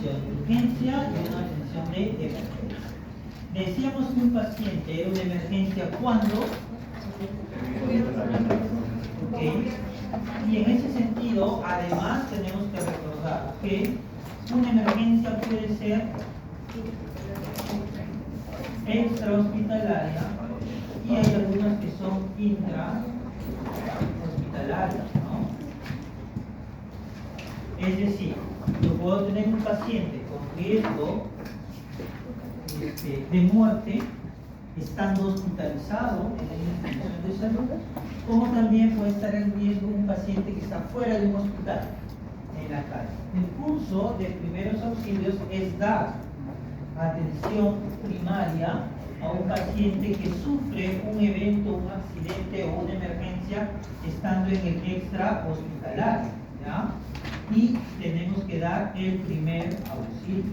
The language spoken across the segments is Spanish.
de urgencia y una atención de emergencia. Decíamos que un paciente era una emergencia cuando, ¿okay? Y en ese sentido, además tenemos que recordar que una emergencia puede ser extrahospitalaria y hay algunas que son intrahospitalarias, ¿no? Es decir, yo puedo tener un paciente con riesgo de muerte estando hospitalizado en una institución de salud, como también puede estar en riesgo un paciente que está fuera de un hospital, en la calle. El curso de primeros auxilios es dar atención primaria a un paciente que sufre un evento, un accidente o una emergencia estando en el extra hospitalario, ¿ya? Y tenemos que dar el primer auxilio.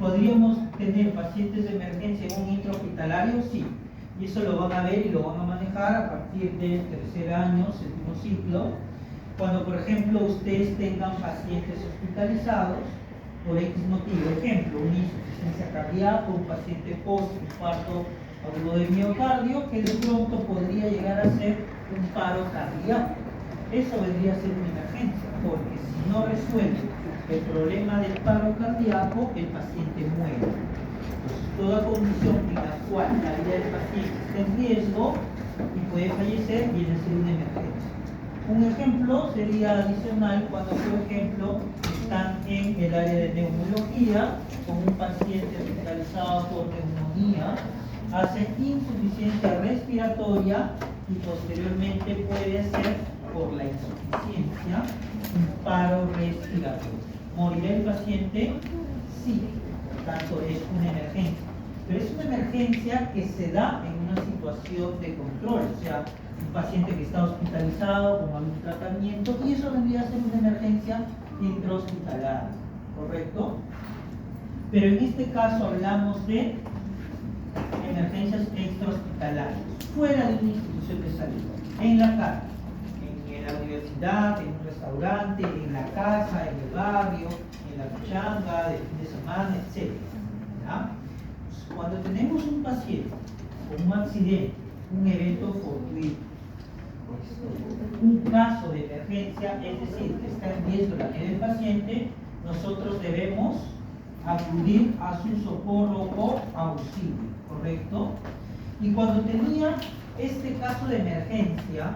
¿Podríamos tener pacientes de emergencia en un intrahospitalario? Sí. Y eso lo van a ver y lo van a manejar a partir del tercer año, séptimo ciclo. Cuando, por ejemplo, ustedes tengan pacientes hospitalizados por X motivo, ejemplo, una insuficiencia cardíaca, un paciente post-infarto agudo de miocardio, que de pronto podría llegar a ser un paro cardíaco. Eso vendría a ser una emergencia, porque si no resuelve el problema del paro cardíaco, el paciente muere. Entonces, toda condición en la cual la vida del paciente está en riesgo y puede fallecer, viene a ser una emergencia. Un ejemplo sería adicional cuando, por ejemplo, están en el área de neumología con un paciente hospitalizado por neumonía, hacen insuficiencia respiratoria y posteriormente puede ser por la insuficiencia un paro respiratorio. ¿Morirá el paciente? Sí, por tanto es una emergencia. Pero es una emergencia que se da en una situación de control, o sea, un paciente que está hospitalizado con algún tratamiento, y eso vendría a ser una emergencia intrahospitalaria, ¿correcto? Pero en este caso hablamos de emergencias extrahospitalarias, fuera de una institución de salud, en la calle, en la universidad, en un restaurante, en la casa, en el barrio, en la pichanga, de fin de semana, etc. ¿Ya? Cuando tenemos un paciente con un accidente, un evento fortuito, un caso de emergencia, es decir, que está en riesgo la vida del paciente, nosotros debemos acudir a su socorro o auxilio, ¿correcto? Y cuando tenía este caso de emergencia,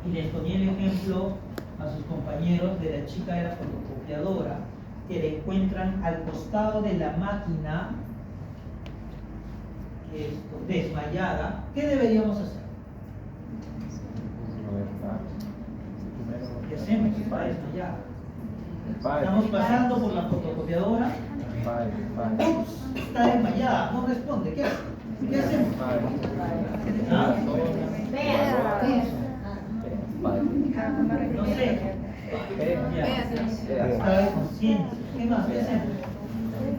y les ponía el ejemplo a sus compañeros de la chica de la fotocopiadora, que la encuentran al costado de la máquina desmayada, ¿qué deberíamos hacer? ¿Qué hacemos? Está desmayada. Estamos pasando por la fotocopiadora. Ups, está desmayada, no responde. ¿Qué hace? ¿Qué hacemos? ¿Ah? No sé. Ya. Está de conciencia. ¿Qué más? ¿Qué hacemos?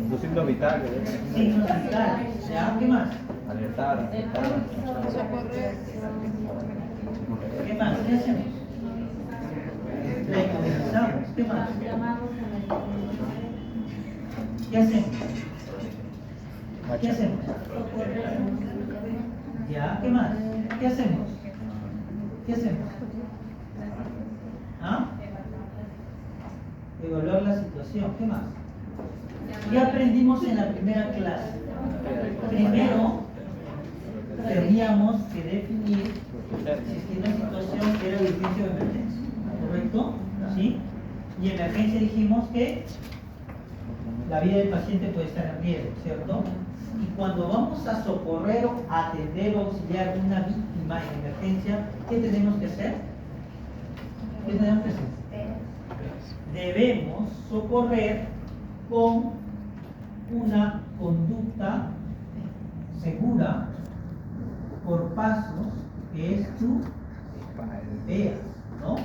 Los signos vitales. Signos vitales. ¿Ya? ¿Qué más? Alertar. ¿Qué más? ¿Qué hacemos? La inmovilizamos. ¿Qué más? ¿Qué hacemos? ¿Qué hacemos? ¿Ya? ¿Qué más? ¿Qué hacemos? ¿Qué hacemos? ¿Ah? Evaluar la situación. ¿Qué más? ¿Qué aprendimos en la primera clase? Primero, teníamos que definir si una situación era de urgencia o emergencia, ¿correcto? ¿Sí? Y en emergencia dijimos que la vida del paciente puede estar en riesgo, ¿cierto? Y cuando vamos a socorrer, atender o auxiliar a una víctima en emergencia, ¿qué tenemos que hacer? ¿Qué tenemos que hacer? Debemos socorrer con una conducta segura por pasos que es tu veas, ¿no?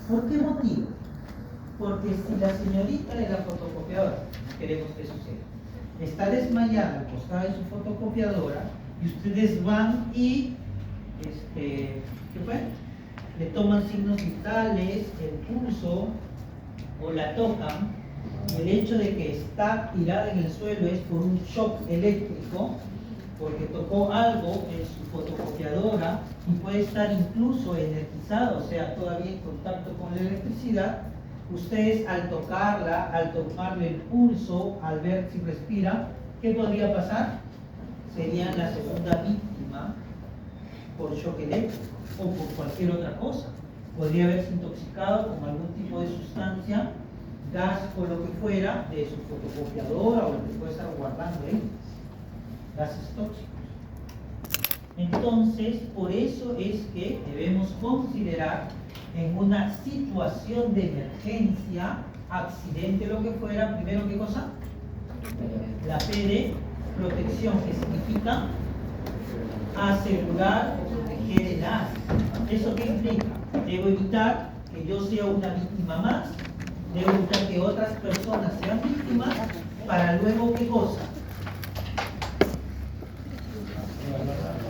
¿Por qué motivo? Porque si la señorita de la fotocopiadora, queremos que suceda, está desmayada al costado de su fotocopiadora y ustedes van y ¿qué fue? Le toman signos vitales, el pulso, o la tocan, el hecho de que está tirada en el suelo es por un shock eléctrico, porque tocó algo en su fotocopiadora y puede estar incluso energizada, o sea, todavía en contacto con la electricidad. Ustedes al tocarla, al tomarle el pulso, al ver si respira, ¿qué podría pasar? Serían la segunda víctima por shock eléctrico o por cualquier otra cosa. Podría haberse intoxicado con algún tipo de sustancia, gas o lo que fuera, de su fotocopiadora o lo que puede estar guardando ahí, gases tóxicos. Entonces, por eso es que debemos considerar en una situación de emergencia, accidente, lo que fuera, primero, ¿qué cosa? La P de protección, que significa asegurar o proteger el área. ¿Eso qué implica? Debo evitar que yo sea una víctima más, debo evitar que otras personas sean víctimas, para luego, ¿qué cosa?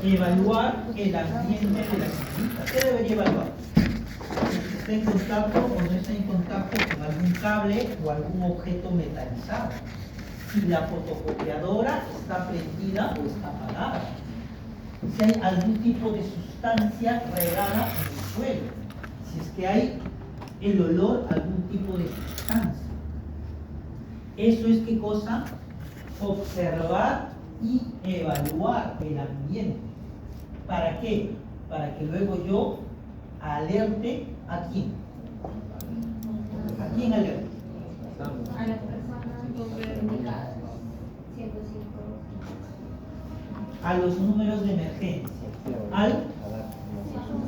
Evaluar el ambiente de la comunidad. ¿Qué debería evaluar? Si está en contacto o no está en contacto con algún cable o algún objeto metalizado. Si la fotocopiadora está prendida o está apagada. Si hay algún tipo de sustancia regada en el suelo. Si es que hay el olor a algún tipo de sustancia. Eso es ¿qué cosa? Observar y evaluar el ambiente. ¿Para qué? Para que luego yo alerte a quién. ¿A quién alerte? A las personas indicadas. 105. A los números de emergencia. Al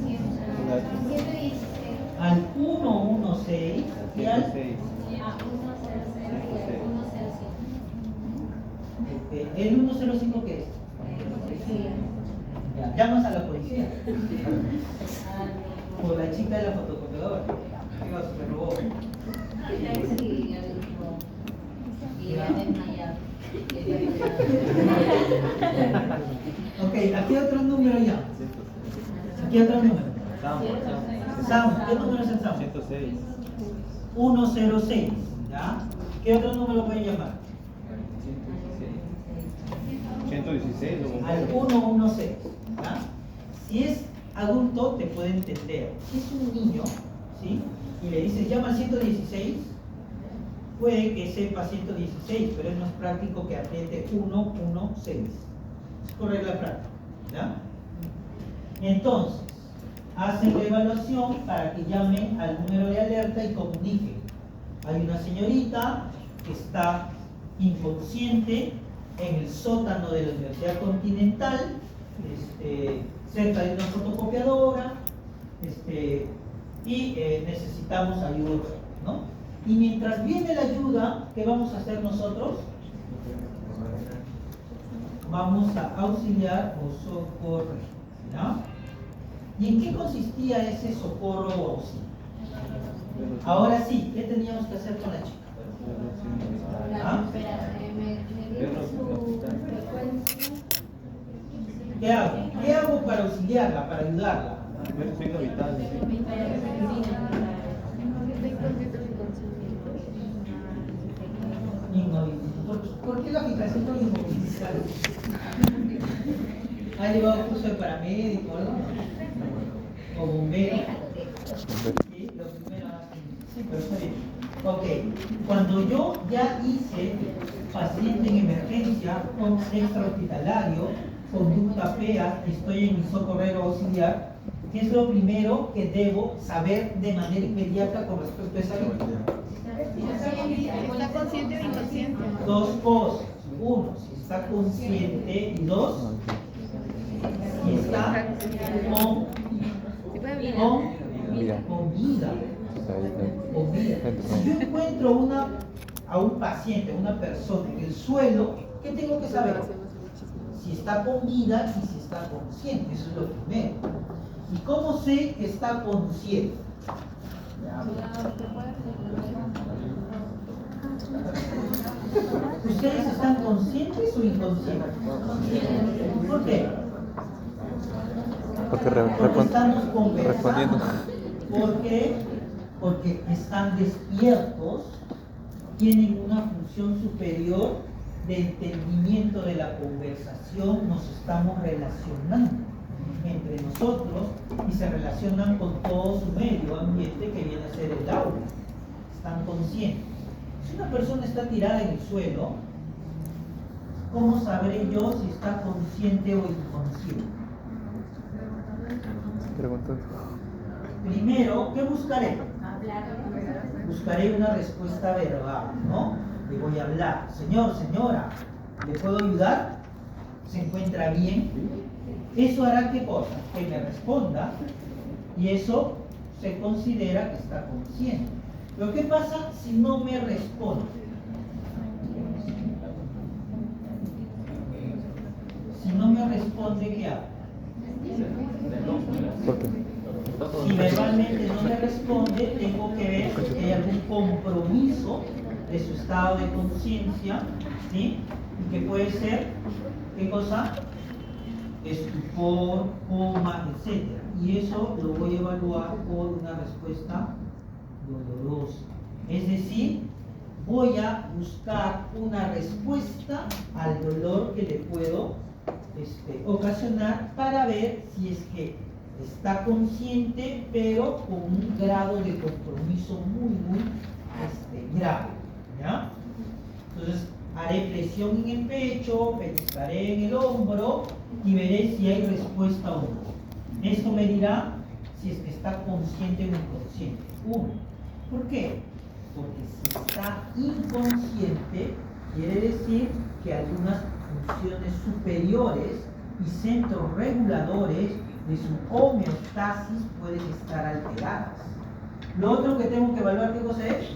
116. al 116 y al 100. el 105 ¿qué es? Ya, llamas a la policía. Por la chica de la fotocopiadora. Se robó. Ok, aquí otro número ya. Aquí otro número. Sound. ¿Qué número es el Sound? 106. 106. ¿Ya? ¿Qué otro número pueden llamar? 116 o Al 116. ¿Ya? Si es adulto, te puede entender. Si es un niño, ¿sí? Y le dices llama al 116, puede que sepa 116, pero es más práctico que apriete 116. Es por regla práctica. ¿Ya? Entonces, hacen la evaluación para que llamen al número de alerta y comuniquen. Hay una señorita que está inconsciente en el sótano de la Universidad Continental, cerca de una fotocopiadora, y necesitamos ayuda, ¿no? Y mientras viene la ayuda, ¿qué vamos a hacer nosotros? Vamos a auxiliar o socorrer, ¿no? ¿Y en qué consistía ese socorro o auxilio? Ahora sí, ¿qué teníamos que hacer con la chica? ¿Ah? ¿Qué hago? ¿Qué hago para auxiliarla, para ayudarla? Ver signos vitales. ¿Por qué la aplicación no inmovilizar? ¿Ha llevado curso de paramédico o algo? ¿O bombero? Sí, lo primero hacen. Sí, pero está bien. Ok, cuando yo ya hice paciente en emergencia con extrahospitalario, conducta PEA, estoy en mi socorrero auxiliar, ¿qué es lo primero que debo saber de manera inmediata con respecto a esa víctima? ¿Está consciente o inconsciente? Dos cosas. Uno, si está consciente, y dos, si está con vida. Con vida. Si yo encuentro a un paciente, una persona en el suelo, ¿qué tengo que saber? Si está con vida y si está consciente, eso es lo primero. ¿Y cómo sé que está consciente? ¿Ustedes están conscientes o inconscientes? ¿Por qué? Porque Porque estamos conversando. respondiendo. Porque porque están despiertos, tienen una función superior de entendimiento de la conversación, nos estamos relacionando entre nosotros y se relacionan con todo su medio ambiente que viene a ser el aula. Están conscientes. Si una persona está tirada en el suelo, ¿cómo sabré yo si está consciente o inconsciente? Primero, ¿qué buscaré? Buscaré una respuesta verbal, ¿no? Le voy a hablar. Señor, señora, ¿le puedo ayudar? ¿Se encuentra bien? Eso hará qué cosa? Que me responda y eso se considera que está consciente. Pero ¿qué pasa si no me responde? Si no me responde, ¿qué hago? Si verbalmente no me responde, tengo que ver si hay algún compromiso de su estado de conciencia, ¿sí? Y que puede ser, ¿qué cosa? Estupor, coma, etc. Y eso lo voy a evaluar por una respuesta dolorosa. Es decir, voy a buscar una respuesta al dolor que le puedo ocasionar para ver si es que está consciente, pero con un grado de compromiso muy grave, ¿ya? Entonces, haré presión en el pecho, pellizcaré en el hombro y veré si hay respuesta o no. Esto me dirá si es que está consciente o inconsciente. Uno. ¿Por qué? Porque si está inconsciente, quiere decir que algunas funciones superiores y centros reguladores de su homeostasis pueden estar alteradas. Lo otro que tengo que evaluar, ¿qué cosa es?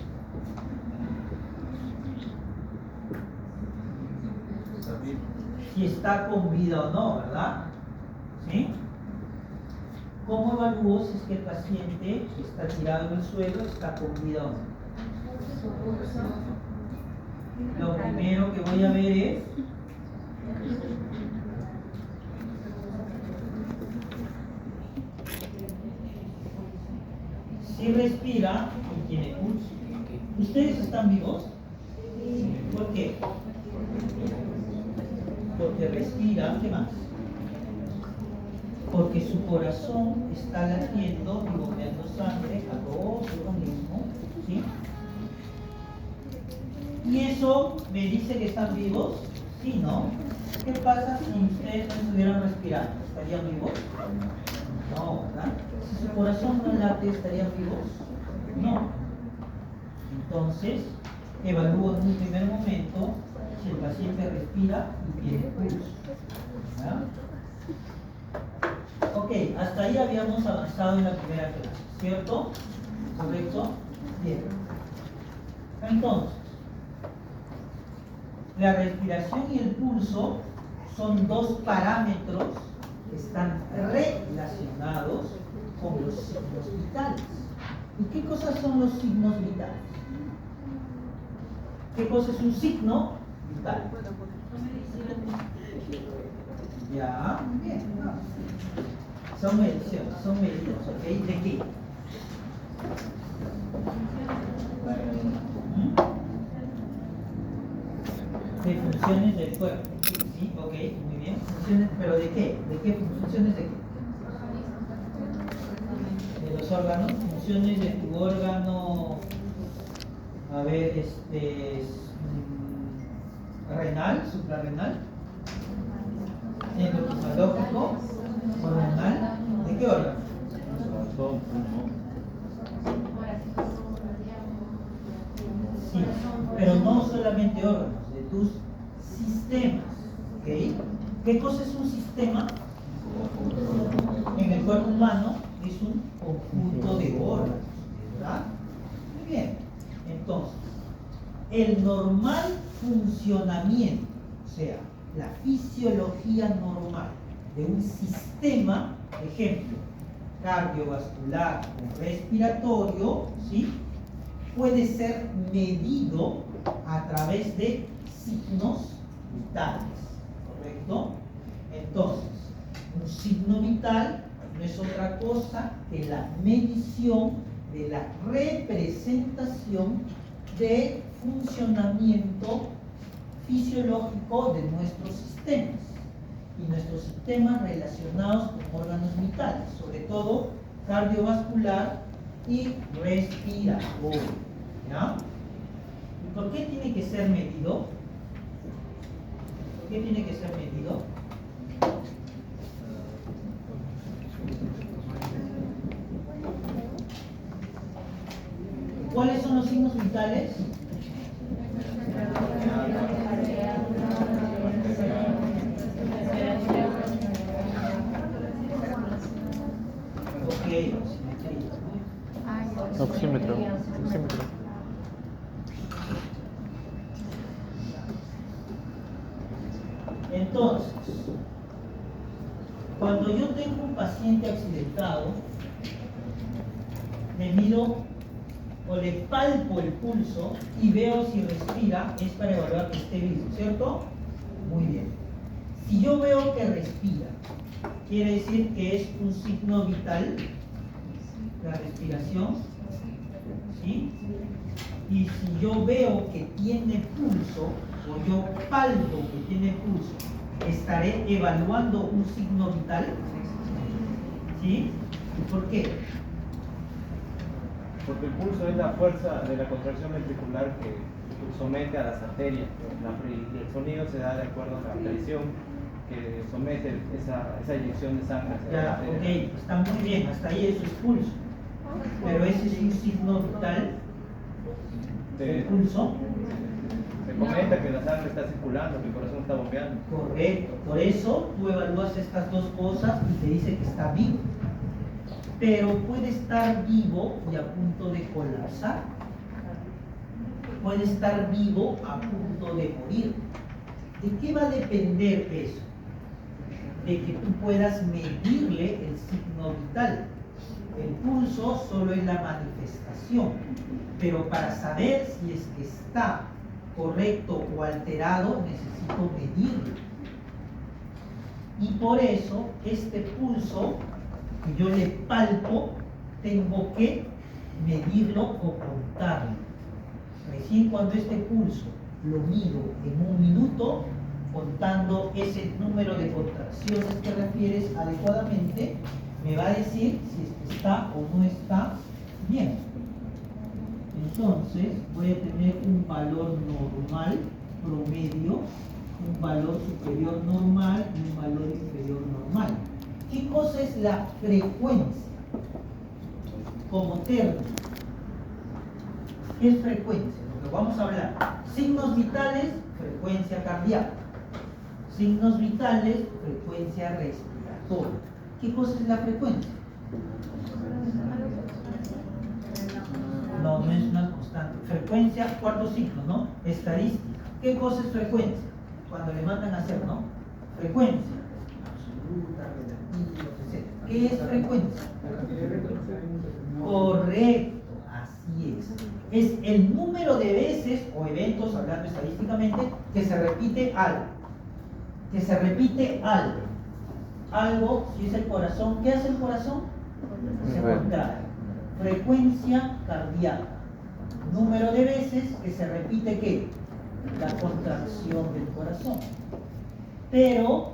Si está con vida o no, ¿verdad? ¿Sí? ¿Cómo evalúo si es que el paciente que está tirado en el suelo está con vida o no? Lo primero que voy a ver es si respira y tiene pulso. ¿Ustedes están vivos? ¿Por qué? Porque respira, ¿qué más? Porque su corazón está latiendo y bombeando sangre a todo su organismo, ¿sí? ¿Y eso me dice que están vivos? Sí, ¿no? ¿Qué pasa si ustedes no estuvieran respirando? ¿Estarían vivos? No, ¿verdad? Si su corazón no late, ¿estarían vivos? No. Entonces, evalúo en un primer momento si el paciente respira y tiene pulso. ¿Verdad? Ok, hasta ahí habíamos avanzado en la primera clase, ¿cierto? ¿Correcto? Bien. Entonces, la respiración y el pulso son dos parámetros que están relacionados con los signos vitales. ¿Y qué cosas son los signos vitales? ¿Qué cosa es un signo vital? Ya, bien. Son mediciones, ¿ok? ¿De qué? De funciones del cuerpo. Sí, ok, muy bien. Funciones, ¿pero de qué? ¿De qué funciones de qué? De los órganos, funciones de tu órgano, a ver, renal, suprarrenal, endocrinológico, hormonal, ¿de qué órgano? Sí, pero no solamente órganos, de tus sistemas, ¿ok? ¿Qué cosa es un sistema? En el cuerpo humano es un conjunto de órganos, ¿verdad? Muy bien, entonces, el normal funcionamiento, o sea, la fisiología normal de un sistema, ejemplo, cardiovascular o respiratorio, ¿sí? Puede ser medido a través de signos vitales, ¿correcto? Entonces, un signo vital no es otra cosa que la medición de la representación de funcionamiento fisiológico de nuestros sistemas y nuestros sistemas relacionados con órganos vitales, sobre todo cardiovascular y respiratorio. ¿Ya? ¿Y por qué tiene que ser medido? ¿Por qué tiene que ser medido? ¿Cuáles son los signos vitales? Ok, oximetría. Oxímetro. Entonces, cuando yo tengo un paciente accidentado, le mido o le palpo el pulso y veo si respira, es para evaluar que esté vivo, ¿cierto? Muy bien. Si yo veo que respira, quiere decir que es un signo vital, la respiración, ¿sí? Y si yo veo que tiene pulso, o yo palpo que tiene pulso, ¿estaré evaluando un signo vital? ¿Sí? ¿Por qué? Porque el pulso es la fuerza de la contracción ventricular que somete a las arterias. Y el sonido se da de acuerdo a la presión que somete esa eyección de sangre hacia la Ya, arteria. ok, está muy bien, hasta ahí eso es pulso. Pero ese es un signo vital, el pulso. Se comenta que la sangre está circulando, que el corazón está bombeando. Correcto, por eso tú evalúas estas dos cosas y te dice que está vivo. Pero puede estar vivo y a punto de colapsar. Puede estar vivo a punto de morir. ¿De qué va a depender eso? De que tú puedas medirle el signo vital. El pulso solo es la manifestación, pero para saber si es que está correcto o alterado, necesito medirlo. Y por eso, este pulso que yo le palpo, tengo que medirlo o contarlo. Recién cuando este pulso lo mido en un minuto, contando ese número de contracciones que refieres adecuadamente, me va a decir si es que está o no está bien. Entonces voy a tener un valor normal, promedio, un valor superior normal y un valor inferior normal. ¿Qué cosa es la frecuencia como término? ¿Qué es frecuencia? Lo que vamos a hablar. Signos vitales, frecuencia cardíaca. Signos vitales, frecuencia respiratoria. ¿Qué cosa es la frecuencia? No, no es una constante. Frecuencia, cuarto signo, ¿no? Estadística. ¿Qué cosa es frecuencia? Cuando le mandan a hacer, ¿no? Frecuencia. Absoluta, relativa, etc. ¿Qué es frecuencia? Correcto, así es. Es el número de veces o eventos, hablando estadísticamente, que se repite algo. Que se repite algo. Algo, si es el corazón, ¿qué hace el corazón? Se contrae. Frecuencia cardíaca. Número de veces que se repite ¿qué? La contracción del corazón. Pero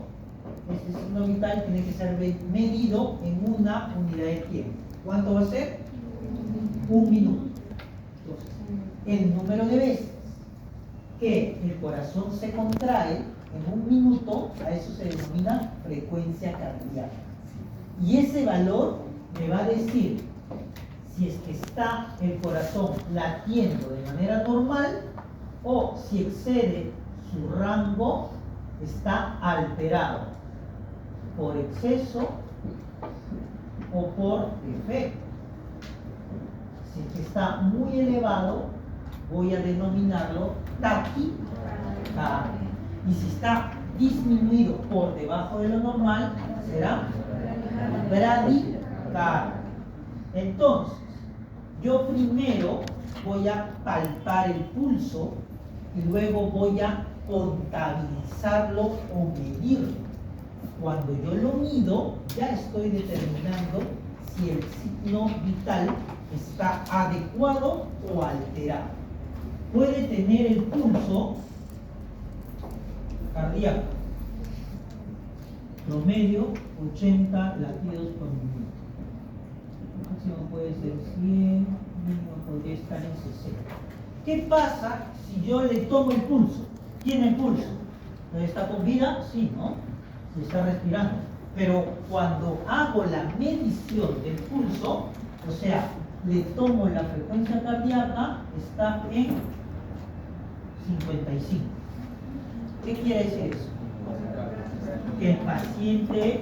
este signo vital tiene que ser medido en una unidad de tiempo. ¿Cuánto va a ser? Un minuto. Entonces, el número de veces que el corazón se contrae en un minuto, a eso se denomina frecuencia cardíaca. Y ese valor me va a decir si es que está el corazón latiendo de manera normal o si excede su rango, está alterado por exceso o por defecto. Si es que está muy elevado, voy a denominarlo taquicardia. Y si está disminuido por debajo de lo normal, será bradicardia. Entonces, yo primero voy a palpar el pulso y luego voy a contabilizarlo o medirlo. Cuando yo lo mido, ya estoy determinando si el signo vital está adecuado o alterado. Puede tener el pulso cardíaco promedio 80 latidos por minuto. El máximo puede ser 100, mínimo podría estar en 60. ¿Qué pasa si yo le tomo el pulso? ¿Tiene el pulso? ¿Está con vida? Sí, ¿no? Se está respirando. Pero cuando hago la medición del pulso, o sea, le tomo la frecuencia cardíaca, está en 55. ¿Qué quiere decir eso? Que el paciente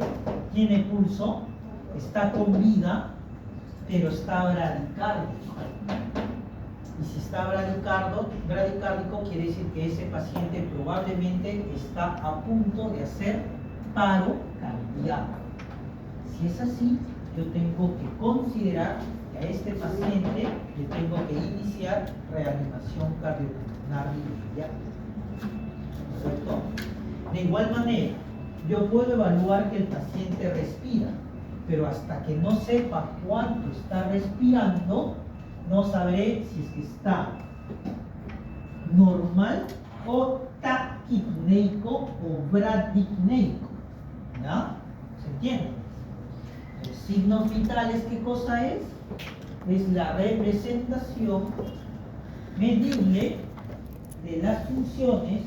tiene pulso, está con vida, pero está bradicárdico. Y si está bradicárdico, quiere decir que ese paciente probablemente está a punto de hacer paro cardíaco. Si es así, yo tengo que considerar que a este paciente le tengo que iniciar reanimación cardiopulmonar inmediata. ¿Correcto? De igual manera, yo puedo evaluar que el paciente respira, pero hasta que no sepa cuánto está respirando, no sabré si es que está normal o taquipneico o bradipneico. ¿Ya? ¿Se entiende? Los signos vitales, ¿qué cosa es? Es la representación medible de las funciones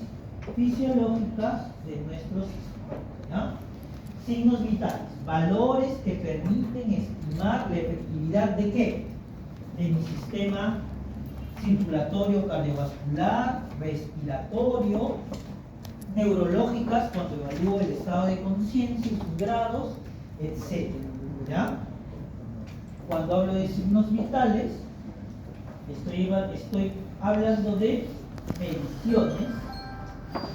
fisiológicas de nuestro sistema. ¿Ya? Signos vitales, valores que permiten estimar la efectividad de ¿qué? De mi sistema circulatorio cardiovascular, respiratorio, neurológicas cuando evalúo el estado de conciencia y sus grados, etc. ¿Ya? Cuando hablo de signos vitales, estoy hablando de mediciones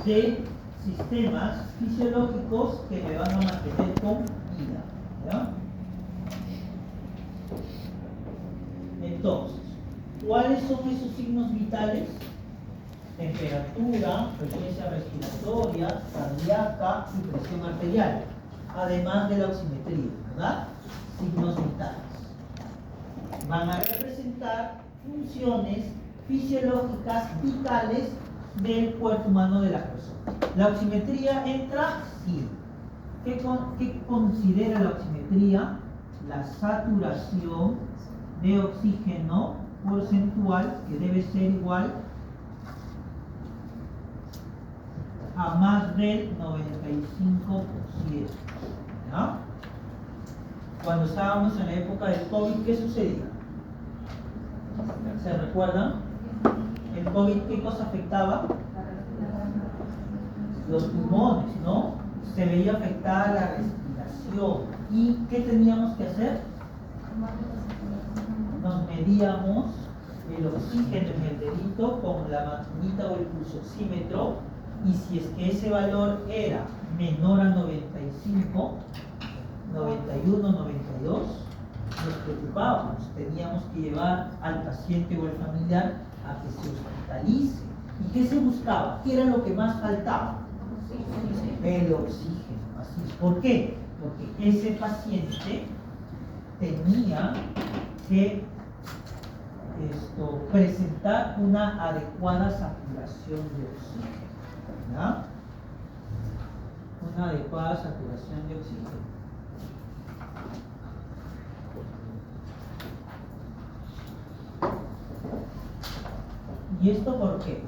de sistemas fisiológicos que me van a mantener con vida. ¿Ya? Entonces, ¿cuáles son esos signos vitales? Temperatura, frecuencia respiratoria, cardíaca y presión arterial, además de la oximetría, ¿verdad? Signos vitales. Van a representar funciones fisiológicas vitales del cuerpo humano de la persona. ¿La oximetría entra? Sí. ¿Qué considera la oximetría? La saturación de oxígeno porcentual, que debe ser igual a más del 95%. ¿Ya? Cuando estábamos en la época del COVID, ¿qué sucedía? ¿Se recuerdan? ¿El COVID qué cosa afectaba? Los pulmones, ¿no? Se veía afectada la respiración. ¿Y qué teníamos que hacer? Nos medíamos el oxígeno en el dedito con la maquinita o el pulsoxímetro, y si es que ese valor era menor a 95, 91, 92, nos preocupábamos, teníamos que llevar al paciente o al familiar a que se hospitalice. ¿Y qué se buscaba? ¿Qué era lo que más faltaba? El oxígeno. Así es. ¿Por qué? Porque ese paciente tenía que presentar una adecuada saturación de oxígeno. ¿Ya? Una adecuada saturación de oxígeno. ¿Y esto por qué?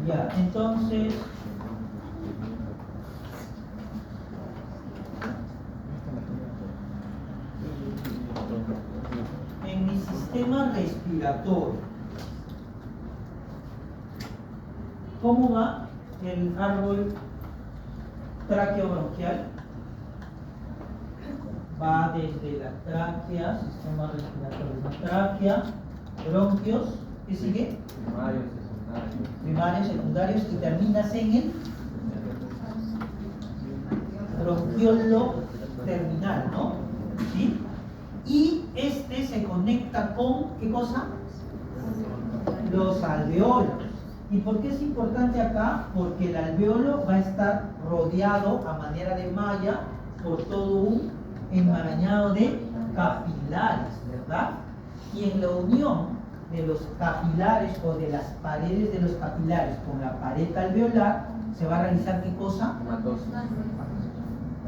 Ya, entonces, en mi sistema respiratorio, ¿cómo va el árbol tráqueo-bronquial? Va desde la tráquea, sistema respiratorio, la tráquea, bronquios, ¿qué sigue? primarios, secundarios, y terminas en el bronquiolo terminal, ¿no? ¿Sí? Y este se conecta con, ¿qué cosa? Los alveolos. ¿Y por qué es importante acá? Porque el alveolo va a estar rodeado a manera de malla por todo un enmarañado de capilares, ¿verdad? Y en la unión de los capilares o de las paredes de los capilares con la pared alveolar se va a realizar, ¿qué cosa?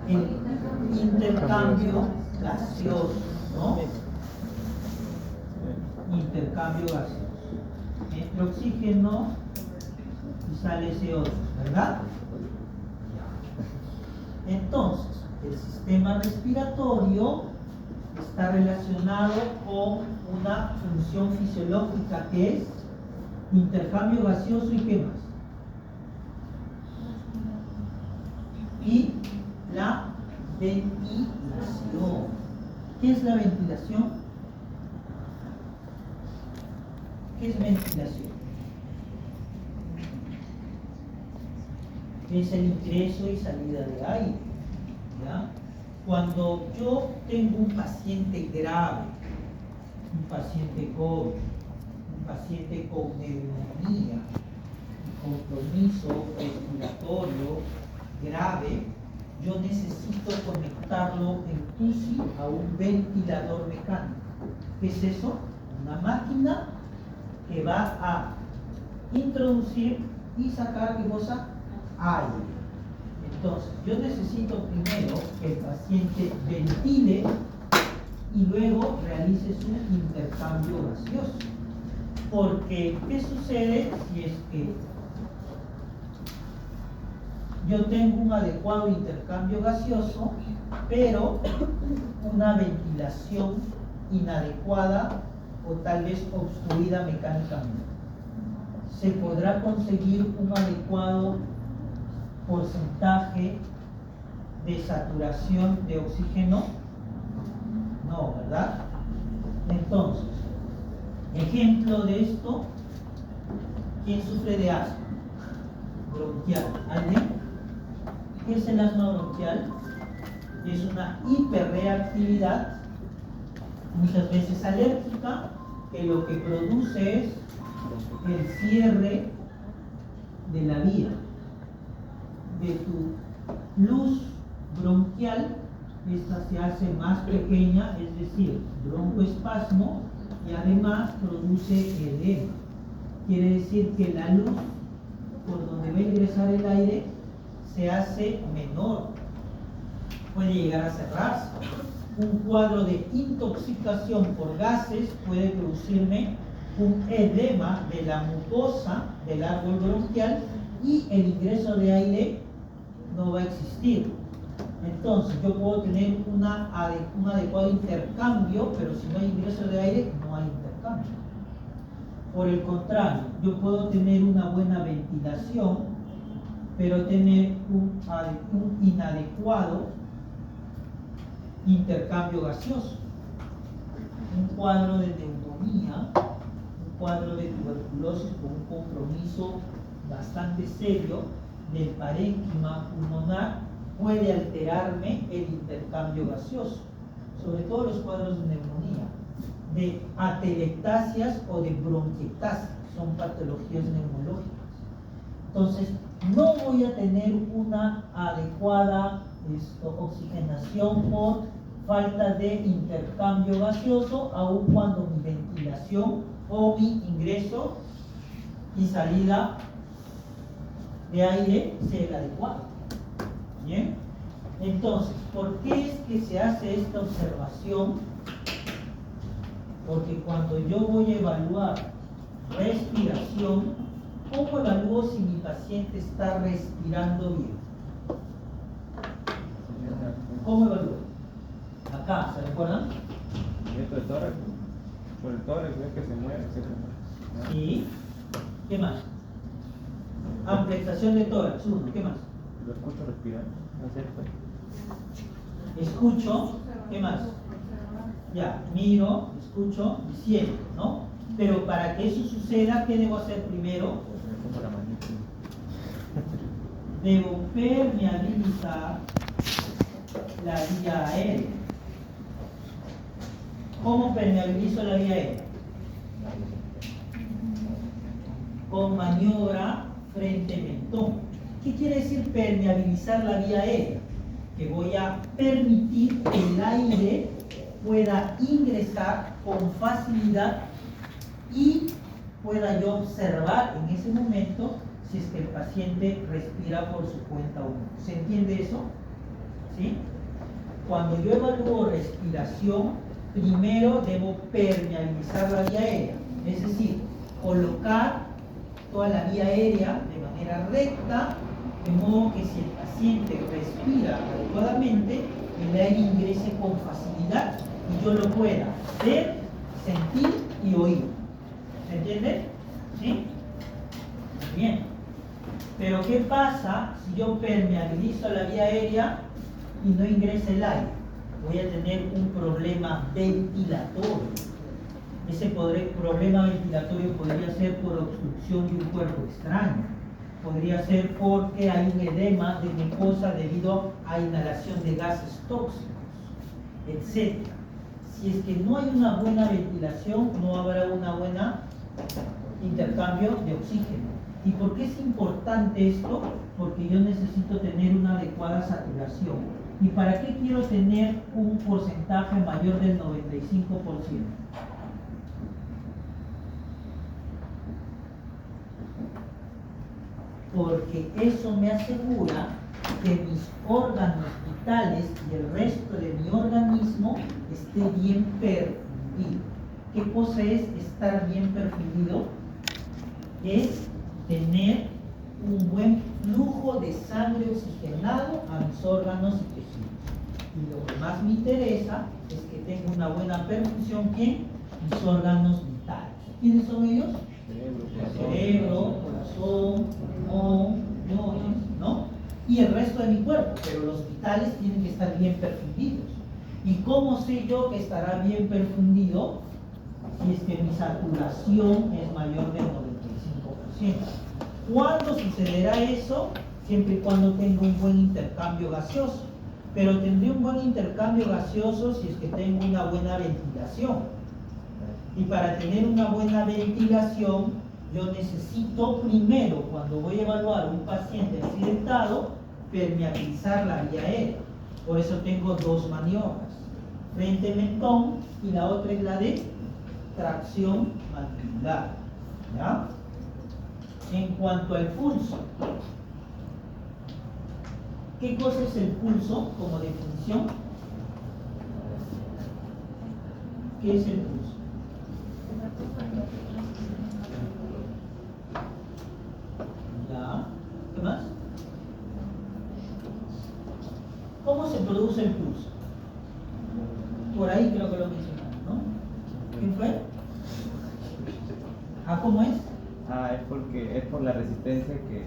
El intercambio gaseoso, ¿no? Intercambio gaseoso. Entre oxígeno y sale CO2, ¿verdad? Entonces, el sistema respiratorio está relacionado con una función fisiológica que es intercambio gaseoso y ¿qué más? Y la ventilación. ¿Qué es la ventilación? ¿Qué es ventilación? Es el ingreso y salida de aire, ¿ya? Cuando yo tengo un paciente grave, un paciente COVID, un paciente con neumonía, compromiso respiratorio grave, yo necesito conectarlo en UCI a un ventilador mecánico. ¿Qué es eso? Una máquina que va a introducir y sacar, ¿qué cosa? Aire. Entonces, yo necesito primero que el paciente ventile y luego realice su intercambio gaseoso. Porque, ¿qué sucede si es que yo tengo un adecuado intercambio gaseoso, pero una ventilación inadecuada o tal vez obstruida mecánicamente? ¿Se podrá conseguir un adecuado porcentaje de saturación de oxígeno? No, ¿verdad? Entonces, ejemplo de esto, ¿quién sufre de asma bronquial? ¿Alguien? ¿Qué es el asma bronquial? Es una hiperreactividad, muchas veces alérgica, que lo que produce es el cierre de la vía de tu luz bronquial. Esta se hace más pequeña, es decir, broncoespasmo, y además produce edema. Quiere decir que la luz por donde va a ingresar el aire se hace menor, puede llegar a cerrarse. Un cuadro de intoxicación por gases puede producirme un edema de la mucosa del árbol bronquial y el ingreso de aire no va a existir. Entonces yo puedo tener un adecuado intercambio, pero si no hay ingreso de aire, no hay intercambio. Por el contrario, yo puedo tener una buena ventilación, pero tener un inadecuado intercambio gaseoso. Un cuadro de neumonía, un cuadro de tuberculosis con un compromiso bastante serio del parénquima pulmonar puede alterarme el intercambio gaseoso, sobre todo los cuadros de neumonía, de atelectasias o de bronquiectasias, son patologías neumológicas. Entonces, no voy a tener una adecuada oxigenación por falta de intercambio gaseoso, aun cuando mi ventilación o mi ingreso y salida de aire sea el adecuado. ¿Bien? Entonces, ¿por qué es que se hace esta observación? Porque cuando yo voy a evaluar respiración, ¿cómo evalúo si mi paciente está respirando bien? ¿Cómo evalúo? Acá, ¿se recuerdan? Por el tórax, ves que se mueve, etc. Sí. ¿Qué más? Ampliación de tórax, uno. ¿Qué más? Lo escucho respirar. Escucho. ¿Qué más? Ya, miro, escucho y siento, ¿no? Pero para que eso suceda, ¿qué debo hacer primero? Debo permeabilizar la vía aérea. ¿Cómo permeabilizo la vía aérea? Con maniobra frente-mentón. ¿Qué quiere decir permeabilizar la vía aérea? Que voy a permitir que el aire pueda ingresar con facilidad y pueda yo observar en ese momento si es que el paciente respira por su cuenta o no. ¿Se entiende eso? ¿Sí? Cuando yo evalúo respiración, primero debo permeabilizar la vía aérea, es decir, colocar toda la vía aérea de manera recta, de modo que si el paciente respira adecuadamente, el aire ingrese con facilidad y yo lo pueda ver, sentir y oír. ¿Se entiende? ¿Sí? Bien. Pero ¿qué pasa si yo permeabilizo la vía aérea y no ingresa el aire? Voy a tener un problema ventilatorio. Ese problema ventilatorio podría ser por obstrucción de un cuerpo extraño. Podría ser porque hay un edema de mucosa debido a inhalación de gases tóxicos, etc. Si es que no hay una buena ventilación, no habrá una buena intercambio de oxígeno. ¿Y por qué es importante esto? Porque yo necesito tener una adecuada saturación. ¿Y para qué quiero tener un porcentaje mayor del 95%? Porque eso me asegura que mis órganos vitales y el resto de mi organismo esté bien perfundido. ¿Qué cosa es estar bien perfundido? Es tener un buen flujo de sangre oxigenado a mis órganos y tejidos. Y lo que más me interesa es que tenga una buena perfusión, ¿quién? Mis órganos vitales. ¿Quiénes son ellos? Cerebro, corazón, pulmón, riñones, ¿no? Y el resto de mi cuerpo, pero los vitales tienen que estar bien perfundidos. ¿Y cómo sé yo que estará bien perfundido? Si es que mi saturación es mayor del 95%. ¿Cuándo sucederá eso? Siempre y cuando tenga un buen intercambio gaseoso. Pero tendré un buen intercambio gaseoso si es que tengo una buena ventilación. Y para tener una buena ventilación, yo necesito primero, cuando voy a evaluar a un paciente accidentado, permeabilizar la vía aérea. Por eso tengo dos maniobras, frente-mentón y la otra es la de tracción mandibular. ¿Ya? En cuanto al pulso, ¿qué cosa es el pulso como definición? ¿Qué es el pulso? ¿Ya? ¿Qué más? ¿Cómo se produce el pulso? Por ahí creo que lo mencionaron, ¿no? ¿Quién fue? ¿Cómo es? Es por la resistencia que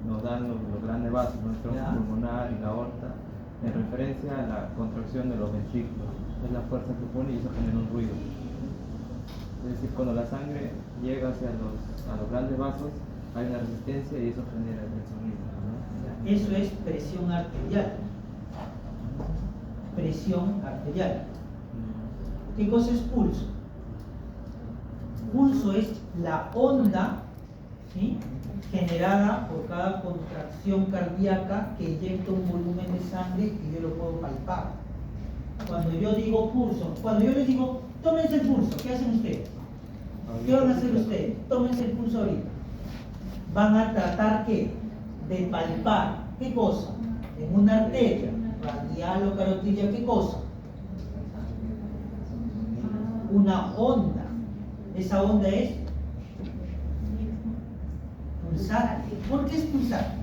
nos dan los grandes vasos, el tronco pulmonar y la aorta, en referencia a la contracción de los ventrículos. Es la fuerza que pone y eso genera un ruido. Es decir, cuando la sangre llega hacia los grandes vasos, hay una resistencia y eso genera el sonido, ¿no? Eso es presión arterial. Presión arterial. ¿Qué cosa es pulso? Pulso es la onda, ¿sí?, generada por cada contracción cardíaca que inyecta un volumen de sangre y yo lo puedo palpar. Cuando yo digo pulso, cuando yo les digo, tómense el pulso, ¿qué hacen ustedes? ¿Qué van a hacer ustedes? Tómense el pulso ahorita. Van a tratar, ¿qué? De palpar. ¿Qué cosa? En una arteria, radial o carotidia, ¿qué cosa? Una onda. Esa onda es pulsar. ¿Por qué es pulsar?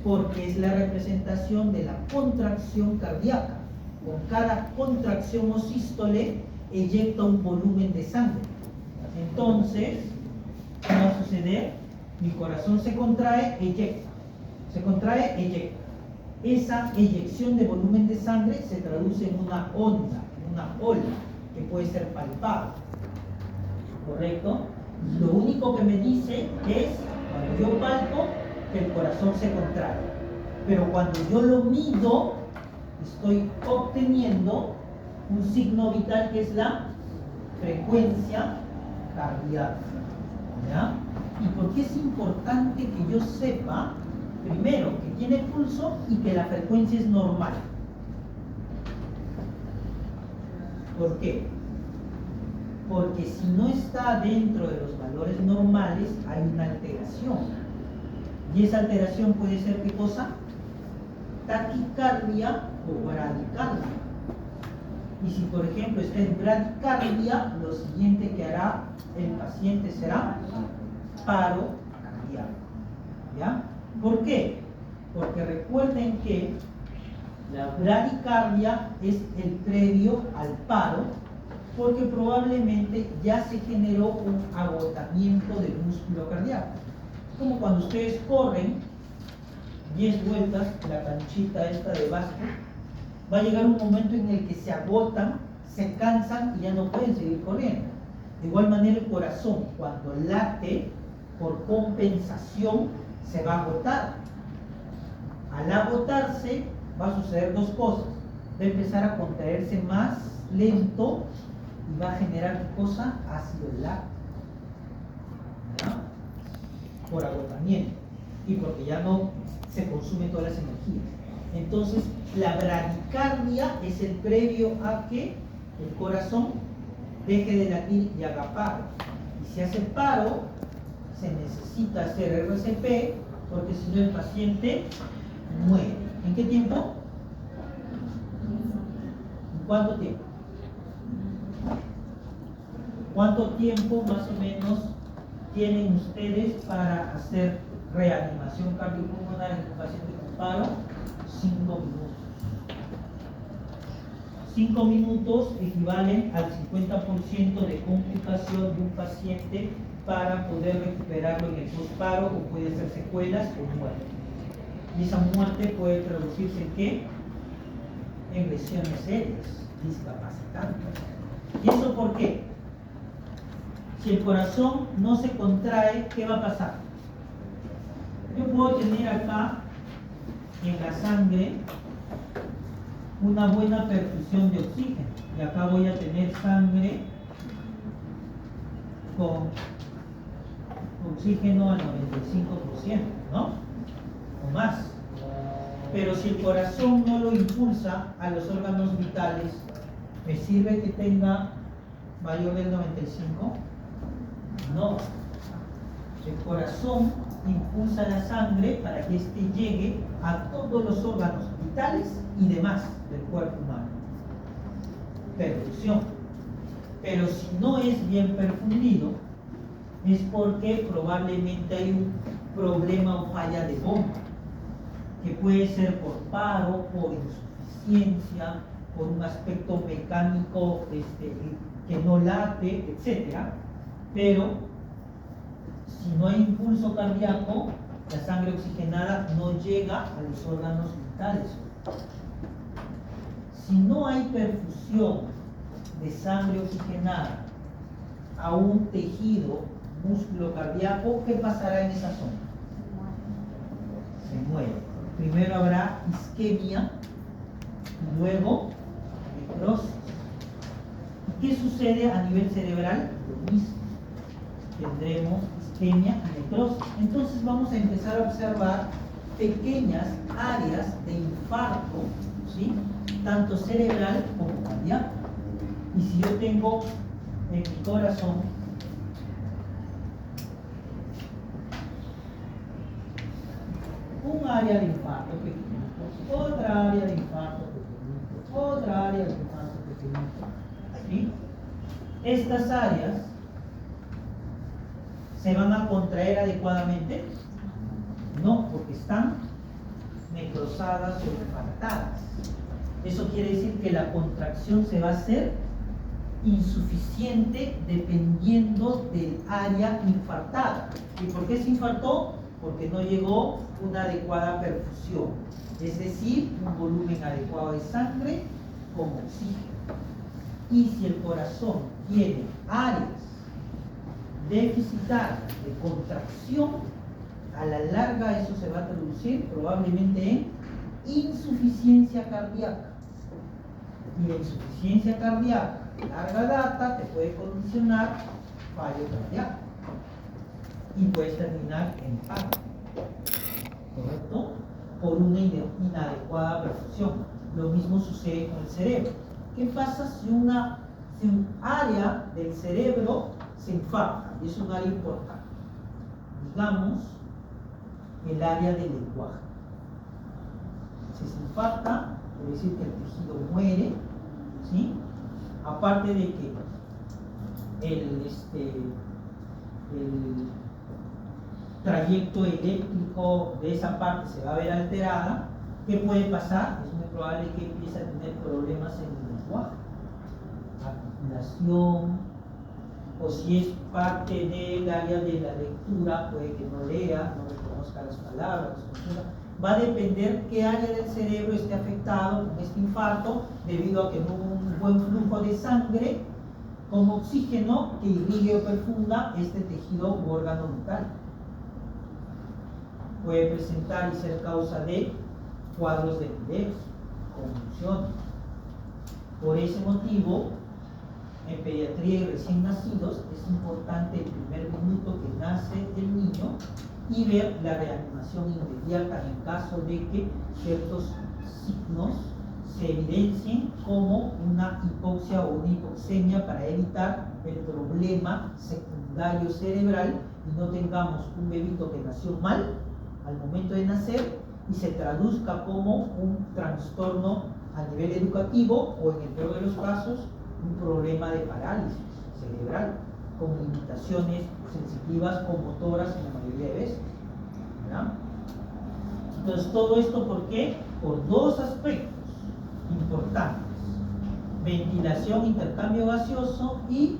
Porque es la representación de la contracción cardíaca. Con cada contracción o sístole eyecta un volumen de sangre. Entonces, ¿qué va a suceder? Mi corazón se contrae, eyecta. Se contrae, eyecta. Esa eyección de volumen de sangre se traduce en una onda, en una ola, que puede ser palpable. ¿correcto? Lo único que me dice es, cuando yo palpo, que el corazón se contrae. Pero cuando yo lo mido, estoy obteniendo un signo vital que es la frecuencia cardíaca. ¿Ya? ¿Y por qué es importante que yo sepa, primero, que tiene pulso y que la frecuencia es normal? ¿Por qué? Porque si no está dentro de los valores normales, hay una alteración. Y esa alteración puede ser, ¿qué cosa? Taquicardia o bradicardia. Y si, por ejemplo, está en bradicardia, lo siguiente que hará el paciente será paro cardíaco. ¿Ya? ¿Por qué? Porque recuerden que la bradicardia es el previo al paro, porque probablemente ya se generó un agotamiento del músculo cardíaco. Como cuando ustedes corren 10 vueltas, la canchita esta de básquet, va a llegar un momento en el que se agotan, se cansan y ya no pueden seguir corriendo. De igual manera el corazón, cuando late, por compensación, se va a agotar. Al agotarse, va a suceder dos cosas. Va a empezar a contraerse más lento y va a generar, ¿qué cosa? Ácido láctico. ¿Ya? Por agotamiento y porque ya no se consumen todas las energías. Entonces, la bradicardia es el previo a que el corazón deje de latir y haga paro. Y si hace paro, se necesita hacer RCP, porque si no el paciente muere. ¿En qué tiempo? ¿En cuánto tiempo? ¿Cuánto tiempo más o menos tienen ustedes para hacer reanimación cardiopulmonar en un paciente con paro? 5 minutos. 5 minutos equivalen al 50% de complicación de un paciente para poder recuperarlo en el postparo, o puede ser secuelas o muerte. Y esa muerte puede traducirse en ¿qué? En lesiones serias, discapacitantes. ¿Y eso por qué? Si el corazón no se contrae, ¿qué va a pasar? Yo puedo tener acá en la sangre una buena perfusión de oxígeno, y acá voy a tener sangre con oxígeno al 95%, ¿no? O más. Pero si el corazón no lo impulsa a los órganos vitales, ¿me sirve que tenga mayor del 95%? No. El corazón impulsa la sangre para que éste llegue a todos los órganos vitales y demás del cuerpo humano. Perfusión. Pero si no es bien perfundido, es porque probablemente hay un problema o falla de bomba, que puede ser por paro, por insuficiencia, por un aspecto mecánico que no late, etc. Pero si no hay impulso cardíaco, la sangre oxigenada no llega a los órganos vitales. Si no hay perfusión de sangre oxigenada a un tejido músculo cardíaco, ¿qué pasará en esa zona? Se muere. Primero habrá isquemia y luego necrosis. ¿Y qué sucede a nivel cerebral? Lo mismo. Tendremos isquemia y necrosis. Entonces vamos a empezar a observar pequeñas áreas de infarto, ¿sí? Tanto cerebral como cardíaco. Y si yo tengo en mi corazón un área de infarto pequeñito, otra área de infarto pequeñito, otra área de infarto pequeñito, ¿sí? Estas áreas ¿se van a contraer adecuadamente? No, porque están necrosadas o infartadas. Eso quiere decir que la contracción se va a hacer insuficiente dependiendo del área infartada. ¿Y por qué se infartó? Porque no llegó una adecuada perfusión, es decir, un volumen adecuado de sangre con oxígeno. Y si el corazón tiene áreas deficitaria, de contracción, a la larga eso se va a traducir probablemente en insuficiencia cardíaca. Y la insuficiencia cardíaca a larga data te puede condicionar fallo cardíaco y puedes terminar en paro, ¿correcto? Por una inadecuada perfusión. Lo mismo sucede con el cerebro. ¿Qué pasa si un área del cerebro se infarta? Y es un área importante. Digamos, el área del lenguaje. Si se infarta, quiere decir que el tejido muere, ¿sí? Aparte de que el trayecto eléctrico de esa parte se va a ver alterada, ¿qué puede pasar? Es muy probable que empiece a tener problemas en el lenguaje, articulación, o si es parte del área de la lectura, puede que no lea, no reconozca las palabras, va a depender qué área del cerebro esté afectado con este infarto, debido a que no hubo un buen flujo de sangre con oxígeno que irrigue o perfunda este tejido u órgano vital. Puede presentar y ser causa de cuadros de videos, convulsiones. Por ese motivo, en pediatría y recién nacidos es importante el primer minuto que nace el niño y ver la reanimación inmediata en caso de que ciertos signos se evidencien como una hipoxia o una hipoxemia, para evitar el problema secundario cerebral y no tengamos un bebito que nació mal al momento de nacer y se traduzca como un trastorno a nivel educativo o, en el peor de los casos, un problema de parálisis cerebral con limitaciones sensitivas o motoras en la mayoría de veces, ¿verdad? Entonces, todo esto, ¿por qué? Por dos aspectos importantes: ventilación, intercambio gaseoso y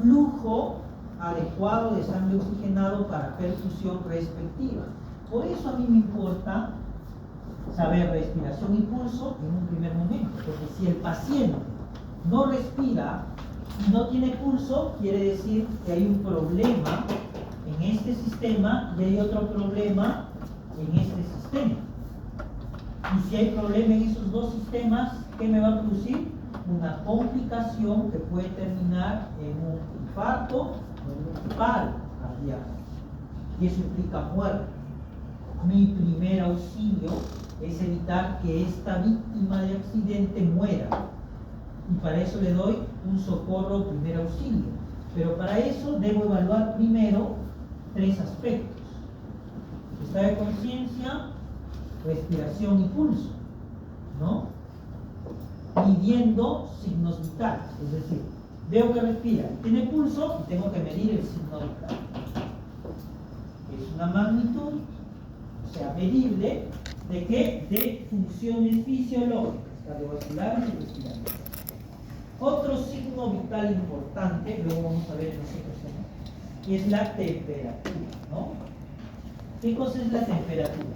flujo adecuado de sangre oxigenado para perfusión respectiva. Por eso a mí me importa saber respiración y pulso en un primer momento, porque si el paciente no respira y no tiene pulso, quiere decir que hay un problema en este sistema y hay otro problema en este sistema. Y si hay problema en esos dos sistemas, ¿qué me va a producir? Una complicación que puede terminar en un infarto o en un paro cardíaco. Y eso implica muerte. Mi primer auxilio es evitar que esta víctima de accidente muera. Y para eso le doy un socorro primer auxilio. Pero para eso debo evaluar primero tres aspectos: estado de conciencia, respiración y pulso, ¿no? Midiendo signos vitales, es decir, veo que respira, tiene pulso y tengo que medir el signo vital. Es una magnitud, o sea, medible, ¿de qué? De funciones fisiológicas, cardiovasculares y respiratorias. Otro signo vital importante, luego vamos a ver en nosotros temas, es la temperatura, ¿no? ¿Qué cosa es la temperatura?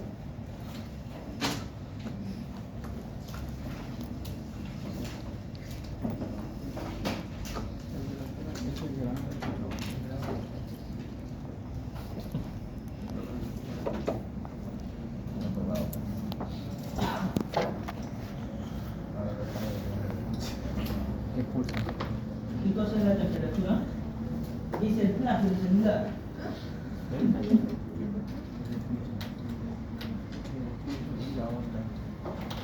¿Qué cosa es la temperatura? Dice el flash del celular.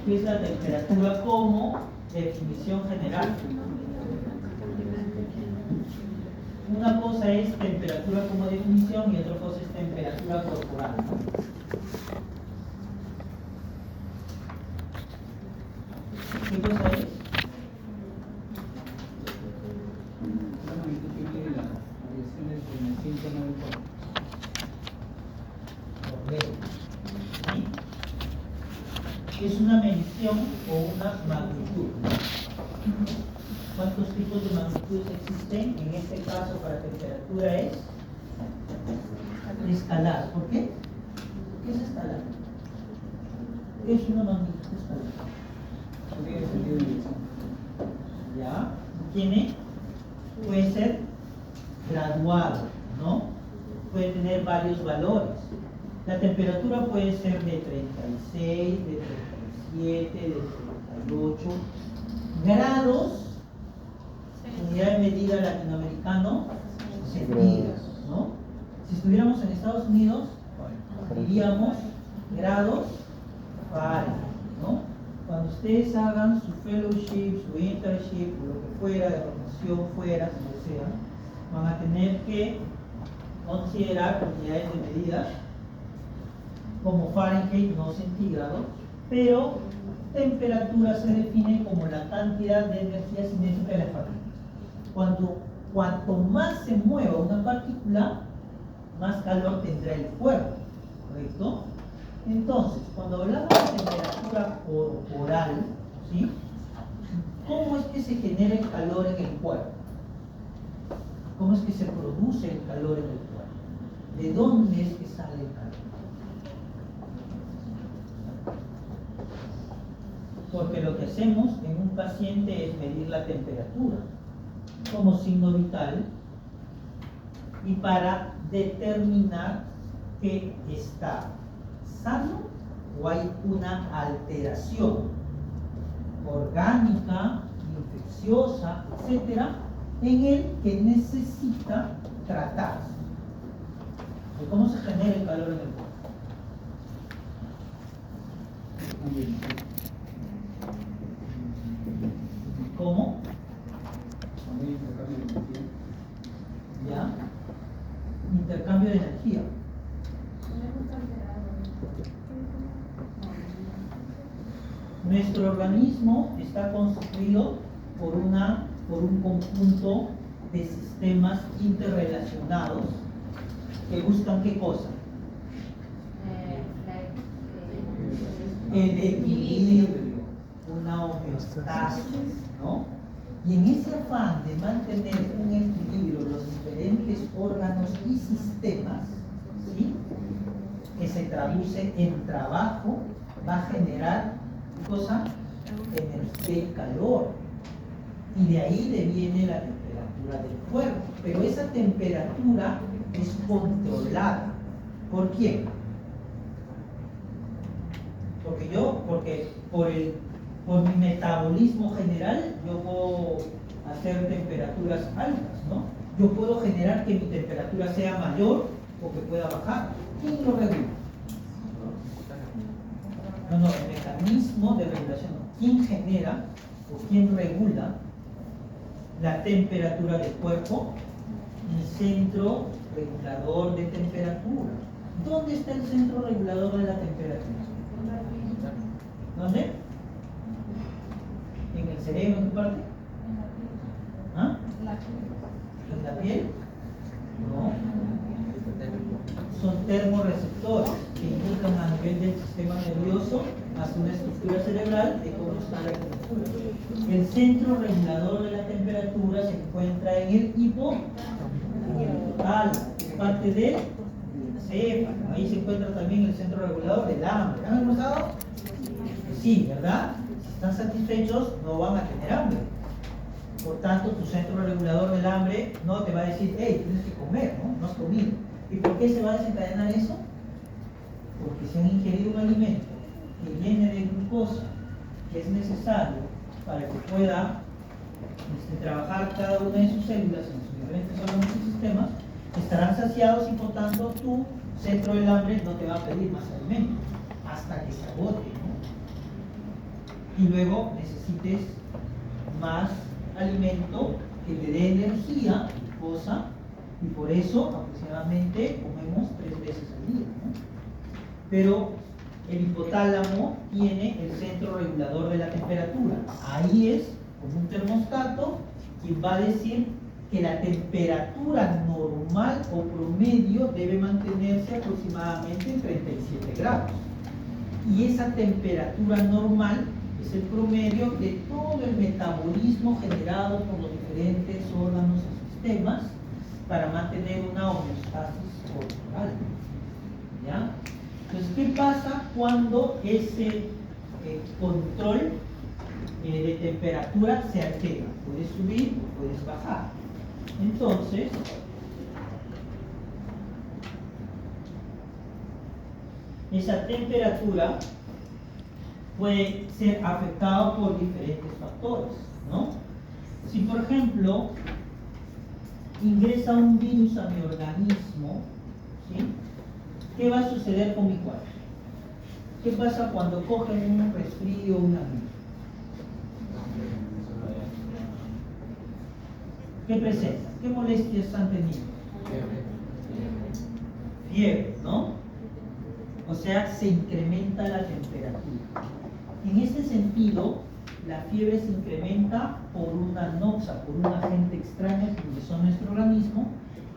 ¿Qué es la temperatura como definición general? Una cosa es temperatura como definición y otra cosa es temperatura corporal. ¿Qué cosa es? Es una medición o una magnitud. ¿Cuántos tipos de magnitudes existen? En este caso, para temperatura es escalar. ¿Por qué? ¿Qué es escalar? ¿Qué es una magnitud escalar? ¿Ya? ¿Tiene? Puede ser graduado, ¿no? Puede tener varios valores. La temperatura puede ser de 36, de 37, de 38 grados, unidad de medida latinoamericano, centígrados, ¿no? Si estuviéramos en Estados Unidos, diríamos grados Fahrenheit, ¿no? Cuando ustedes hagan su fellowship, su internship, o lo que fuera, de formación fuera, como sea, van a tener que considerar unidades de medida como Fahrenheit, no centígrados, pero temperatura se define como la cantidad de energía cinética de la partícula. Cuanto más se mueva una partícula, más calor tendrá el cuerpo, ¿correcto? Entonces, cuando hablamos de temperatura corporal, ¿sí? ¿Cómo es que se genera el calor en el cuerpo? ¿Cómo es que se produce el calor en el cuerpo? ¿De dónde es que sale el calor? Porque lo que hacemos en un paciente es medir la temperatura como signo vital y para determinar que está sano o hay una alteración orgánica, infecciosa, etcétera, en el que necesita tratarse. ¿Cómo se genera el calor en el cuerpo? ¿Cómo? ¿Ya? Intercambio de energía. Nuestro organismo está constituido por un conjunto de sistemas interrelacionados que buscan ¿qué cosa? El equilibrio, una homeostasis, ¿no? Y en ese afán de mantener un equilibrio los diferentes órganos y sistemas, ¿sí? Que se traduce en trabajo, va a generar ¿qué cosa? Energía y calor. Y de ahí deviene la temperatura del cuerpo. Pero esa temperatura es controlada. ¿Por quién? Porque por mi metabolismo general yo puedo hacer temperaturas altas, ¿no? Yo puedo generar que mi temperatura sea mayor o que pueda bajar. ¿Quién lo regula? No, el mecanismo de regulación. ¿Quién genera o quién regula la temperatura del cuerpo? El centro regulador de temperatura. ¿Dónde está el centro regulador de la temperatura? ¿Dónde? ¿En el cerebro, en qué parte? ¿Ah? ¿En la piel? No. Son termorreceptores que indican a nivel del sistema nervioso hasta una estructura cerebral de cómo está la temperatura. El centro regulador de la temperatura se encuentra en el hipotálamo, parte del encéfalo. Ahí se encuentra también el centro regulador del hambre. ¿Han almorzado? Sí, ¿verdad? Si están satisfechos, no van a tener hambre. Por tanto, tu centro regulador del hambre no te va a decir, hey, tienes que comer, ¿no? No has comido. ¿Y por qué se va a desencadenar eso? Porque se han ingerido un alimento que viene de glucosa, que es necesario para que pueda trabajar cada una de sus células en sus diferentes órganos y sistemas, estarán saciados y por tanto tu centro del hambre no te va a pedir más alimento hasta que se agote, ¿no? Y luego necesites más alimento que te dé energía, cosa, y por eso aproximadamente comemos 3 veces al día, ¿no? Pero el hipotálamo tiene el centro regulador de la temperatura. Ahí es como un termostato quien va a decir que la temperatura normal o promedio debe mantenerse aproximadamente en 37 grados. Y esa temperatura normal es el promedio de todo el metabolismo generado por los diferentes órganos y sistemas para mantener una homeostasis corporal. ¿Ya? Entonces, ¿qué pasa cuando ese control de temperatura se altera? Puedes subir o puedes bajar. Entonces, esa temperatura puede ser afectada por diferentes factores, ¿no? Si por ejemplo ingresa un virus a mi organismo, ¿sí? ¿Qué va a suceder con mi cuerpo? ¿Qué pasa cuando cogen un resfrío o una gripe? ¿Qué presenta? ¿Qué molestias han tenido? Fiebre, ¿no? O sea, se incrementa la temperatura. En ese sentido, la fiebre se incrementa por una noxa, por un agente extraño que ingresó a nuestro organismo,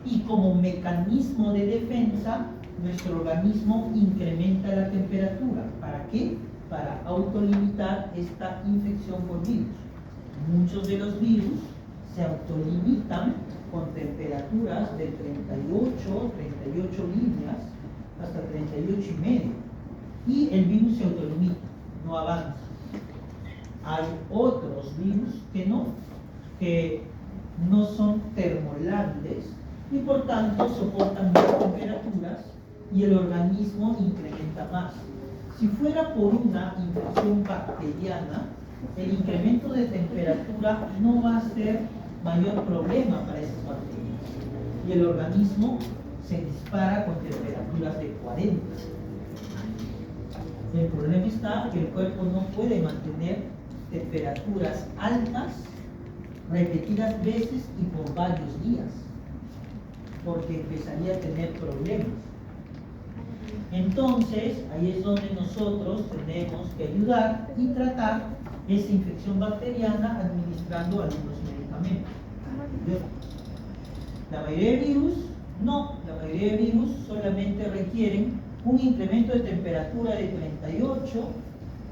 y como mecanismo de defensa, nuestro organismo incrementa la temperatura. ¿Para qué? Para autolimitar esta infección por virus. Muchos de los virus se autolimitan con temperaturas de 38 líneas hasta 38,5. Y el virus se autolimita, no avanza. Hay otros virus que no son termolables y por tanto soportan más temperaturas y el organismo incrementa más. Si fuera por una infección bacteriana, el incremento de temperatura no va a ser mayor problema para esas bacterias y el organismo se dispara con temperaturas de 40. El problema está que el cuerpo no puede mantener temperaturas altas repetidas veces y por varios días, porque empezaría a tener problemas. Entonces, ahí es donde nosotros tenemos que ayudar y tratar esa infección bacteriana administrando algunos medicamentos. La mayoría de virus, no, la mayoría de virus solamente requieren un incremento de temperatura de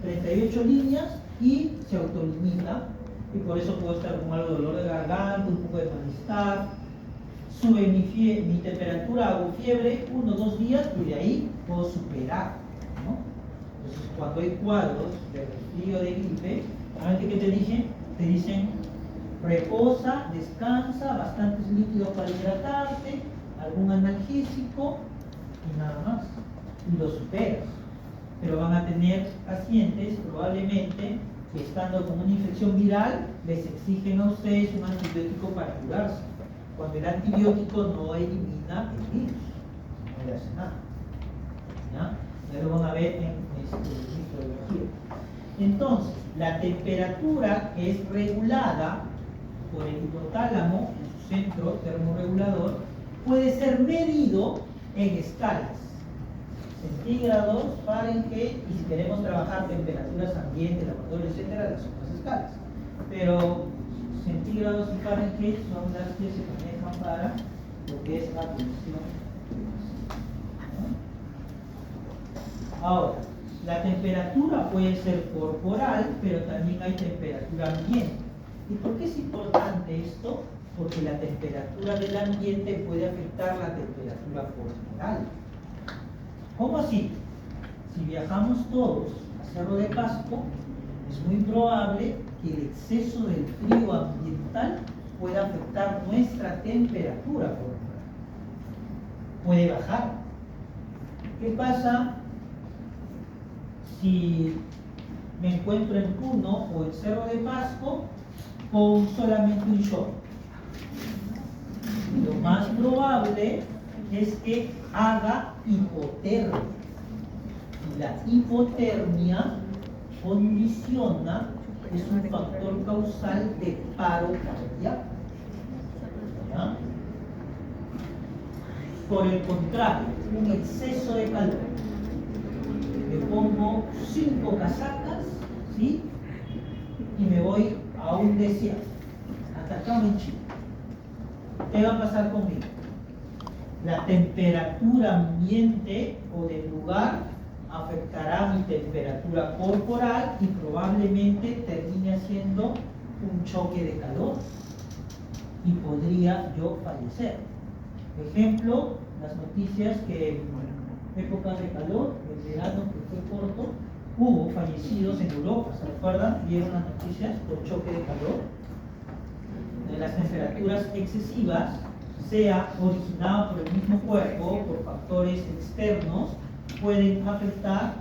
38 líneas y se autolimita, y por eso puedo estar con algo de dolor de garganta, un poco de malestar. Sube mi temperatura, hago fiebre 1 o 2 días y de ahí puedo superar, ¿no? Entonces, cuando hay cuadros de resfrío, de gripe, ¿realmente qué te dicen? Te dicen reposa, descansa, bastantes líquidos para hidratarte, algún analgésico y nada más, y lo superas. Pero van a tener pacientes probablemente que estando con una infección viral les exigen a ustedes un antibiótico para curarse, cuando el antibiótico no elimina el virus, no le hace nada. Ya lo van a ver en microbiología. Entonces, la temperatura que es regulada por el hipotálamo en su centro termorregulador puede ser medido en escalas: centígrados, Fahrenheit, y si queremos trabajar temperaturas ambiente, laboratorio, etcétera, las otras escalas. Pero centígrados y Fahrenheit son las que se manejan para lo que es la producción. Ahora, la temperatura puede ser corporal, pero también hay temperatura ambiente. ¿Y por qué es importante esto? Porque la temperatura del ambiente puede afectar la temperatura corporal. ¿Cómo así? Si viajamos todos a Cerro de Pasco, es muy probable que el exceso del frío ambiental pueda afectar nuestra temperatura corporal. Puede bajar. ¿Qué pasa si me encuentro en Puno o en Cerro de Pasco con solamente un short? Lo más probable es que haga hipotermia. Y la hipotermia condiciona, es un factor causal de paro cardíaco. ¿Ya? Por el contrario, un exceso de calor. Me pongo 5 casacas, ¿sí? Y me voy a un desierto, Atacama en Chile. ¿Qué va a pasar conmigo? La temperatura ambiente o del lugar afectará mi temperatura corporal y probablemente termine haciendo un choque de calor y podría yo fallecer. Ejemplo, las noticias que en épocas de calor, el verano que fue corto, hubo fallecidos en Europa. ¿Se recuerdan? ¿Vieron las noticias por choque de calor? De las temperaturas excesivas, sea originado por el mismo cuerpo, por factores externos, pueden afectar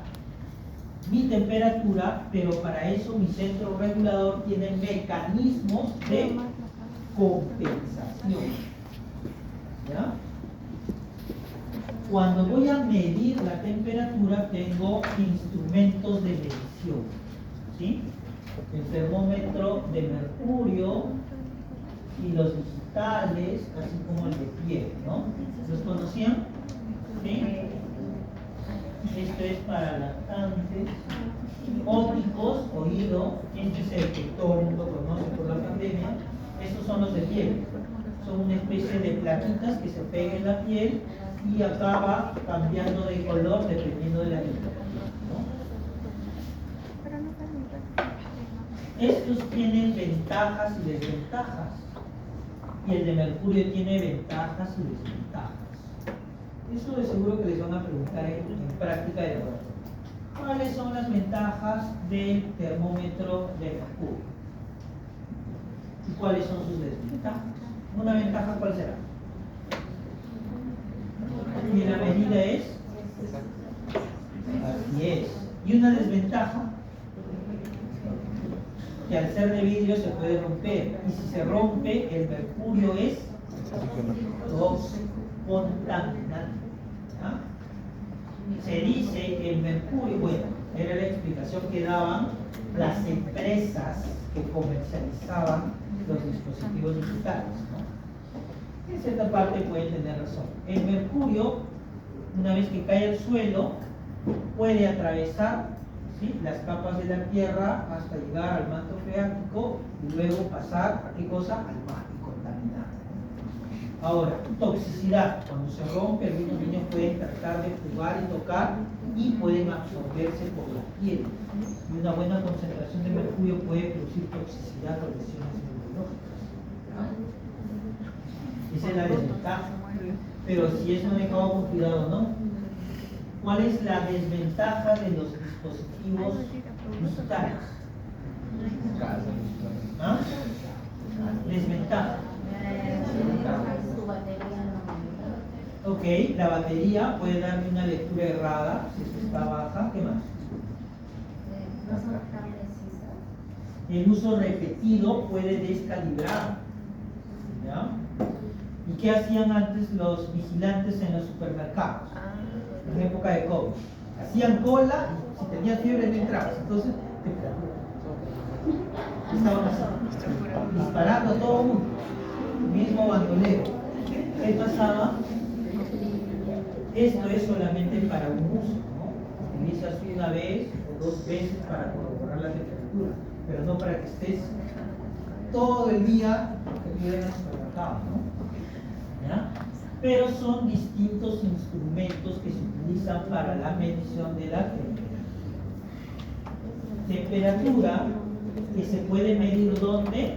mi temperatura, pero para eso mi centro regulador tiene mecanismos de compensación. ¿Ya? Cuando voy a medir la temperatura tengo instrumentos de medición, ¿sí? El termómetro de mercurio y los digitales, así como el de piel, ¿no? ¿Los conocían? ¿Sí? Esto es para lactantes, ópticos, oído, este es el que todo el mundo conoce por la pandemia. Estos son los de piel, son una especie de plaquitas que se pegan en la piel y acaba cambiando de color dependiendo de la temperatura, ¿no? Estos tienen ventajas y desventajas, y el de mercurio tiene ventajas y desventajas. Eso de seguro que les van a preguntar en práctica de laboratorio. ¿Cuáles son las ventajas del termómetro de mercurio? ¿Y cuáles son sus desventajas? Una ventaja, ¿cuál será? Y la medida es, así es. Y una desventaja, que al ser de vidrio se puede romper, y si se rompe, el mercurio es contaminante. ¿Ah? Se dice que el mercurio, bueno, era la explicación que daban las empresas que comercializaban los dispositivos digitales, ¿no? En cierta parte pueden tener razón. El mercurio, una vez que cae al suelo, puede atravesar, ¿sí?, las capas de la tierra hasta llegar al manto freático y luego pasar a qué cosa, al mar y contaminar. Ahora, toxicidad. Cuando se rompe, algunos niños pueden tratar de jugar y tocar y pueden absorberse por la piel. Y una buena concentración de mercurio puede producir toxicidad o lesiones neurológicas. Esa es la desventaja. Pero si es manejado con cuidado, ¿no? ¿Cuál es la desventaja de los dispositivos digitales? ¿Ah? Desventaja. Ok, la batería puede darme una lectura errada si está baja. ¿Qué más? No son tan precisas. El uso repetido puede descalibrar. ¿Ya? ¿Y qué hacían antes los vigilantes en los supermercados? En época de COVID. Hacían cola y si tenías fiebre no entrabas. Entonces, estaban así, disparando a todo el mundo. Mismo bandolero. ¿Qué pasaba? Esto es solamente para un uso, ¿no? Utilizas una vez o dos veces para corroborar la temperatura, pero no para que estés todo el día en el supermercado, ¿no? ¿Ya? Pero son distintos instrumentos que se utilizan para la medición de la temperatura. Temperatura que se puede medir ¿dónde?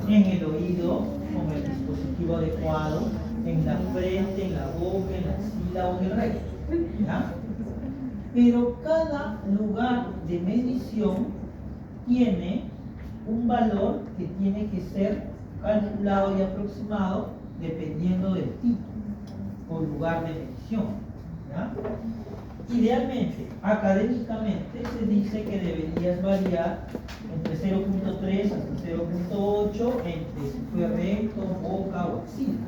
En el oído, con el dispositivo adecuado, en la frente, en la boca, en la axila o en el recto. ¿Ya? Pero cada lugar de medición tiene un valor que tiene que ser calculado y aproximado dependiendo del tipo o lugar de medición. ¿Ya? Idealmente, académicamente, se dice que deberías variar entre 0.3 hasta 0.8 entre si fue recto, boca o axila.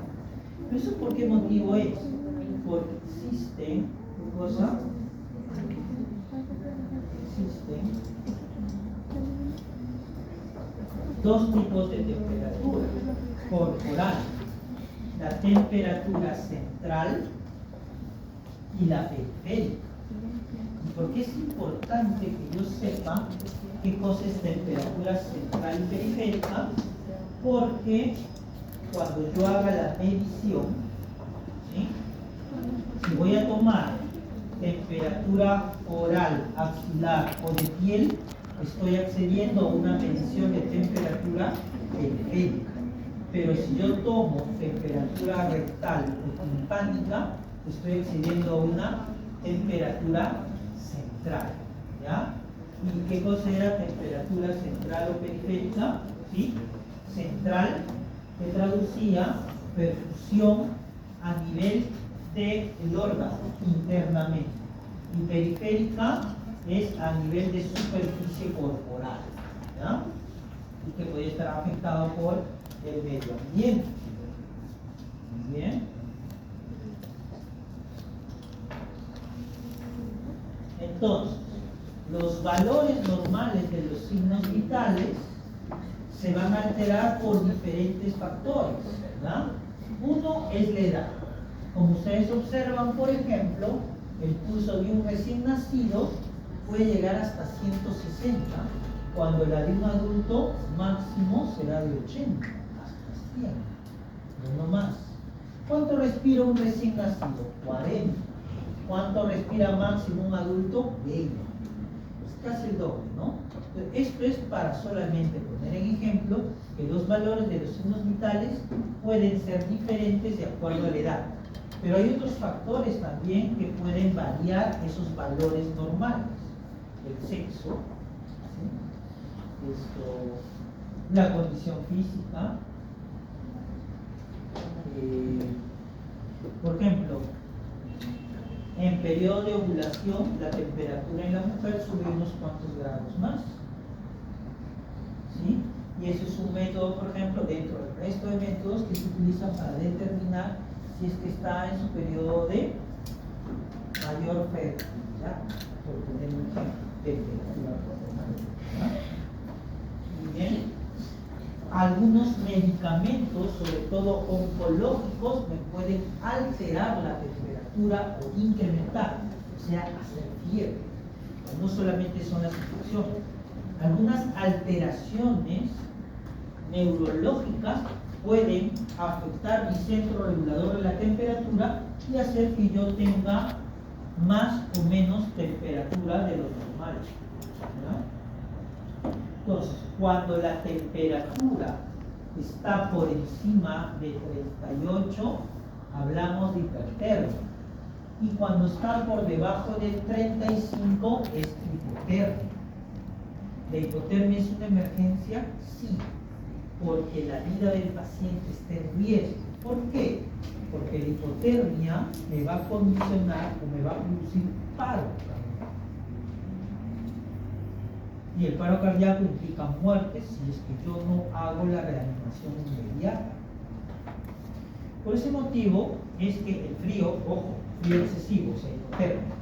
¿Eso por qué motivo es? Porque existen, ¿qué cosa? Existen dos tipos de temperatura corporal: la temperatura central y la periférica. ¿Y por qué es importante que yo sepa qué cosa es temperatura central y periférica? Porque cuando yo haga la medición, ¿sí?, si voy a tomar temperatura oral, axilar o de piel, estoy accediendo a una medición de temperatura periférica. Pero si yo tomo temperatura rectal o timpánica, estoy accediendo a una temperatura central. ¿Ya? ¿Y qué cosa era temperatura central o periférica? ¿Sí? Central, que traducía perfusión a nivel del órgano internamente y periférica es a nivel de superficie corporal, ¿ya? Y que puede estar afectado por el medio ambiente. Bien. Entonces, los valores normales de los signos vitales se van a alterar por diferentes factores, ¿verdad? Uno es la edad. Como ustedes observan, por ejemplo, el pulso de un recién nacido puede llegar hasta 160, cuando la de un adulto máximo será de 80, hasta 100, no más. ¿Cuánto respira un recién nacido? 40. ¿Cuánto respira máximo un adulto? 20. Es casi el doble, ¿no? Esto es para solamente poner en ejemplo que los valores de los signos vitales pueden ser diferentes de acuerdo a la edad. Pero hay otros factores también que pueden variar esos valores normales. El sexo, ¿sí? La condición física. Por ejemplo, en periodo de ovulación, la temperatura en la mujer sube unos cuantos grados más. ¿Sí? Y eso es un método, por ejemplo, dentro del resto de métodos que se utilizan para determinar si es que está en su periodo de mayor fertilidad, por poner un ejemplo, temperatura corporal. Muy bien. Algunos medicamentos, sobre todo oncológicos, me pueden alterar la temperatura o incrementar, o sea, hacer fiebre. No solamente son las infecciones. Algunas alteraciones neurológicas pueden afectar mi centro regulador de la temperatura y hacer que yo tenga más o menos temperatura de lo normal, ¿verdad? Entonces, cuando la temperatura está por encima de 38, hablamos de hipertermia. Y cuando está por debajo de 35, es hipotermia. ¿La hipotermia es una emergencia? Sí, porque la vida del paciente está en riesgo. ¿Por qué? Porque la hipotermia me va a condicionar o me va a producir paro. Y el paro cardíaco implica muerte si es que yo no hago la reanimación inmediata. Por ese motivo es que el frío, ojo, frío excesivo, o sea, hipotermia,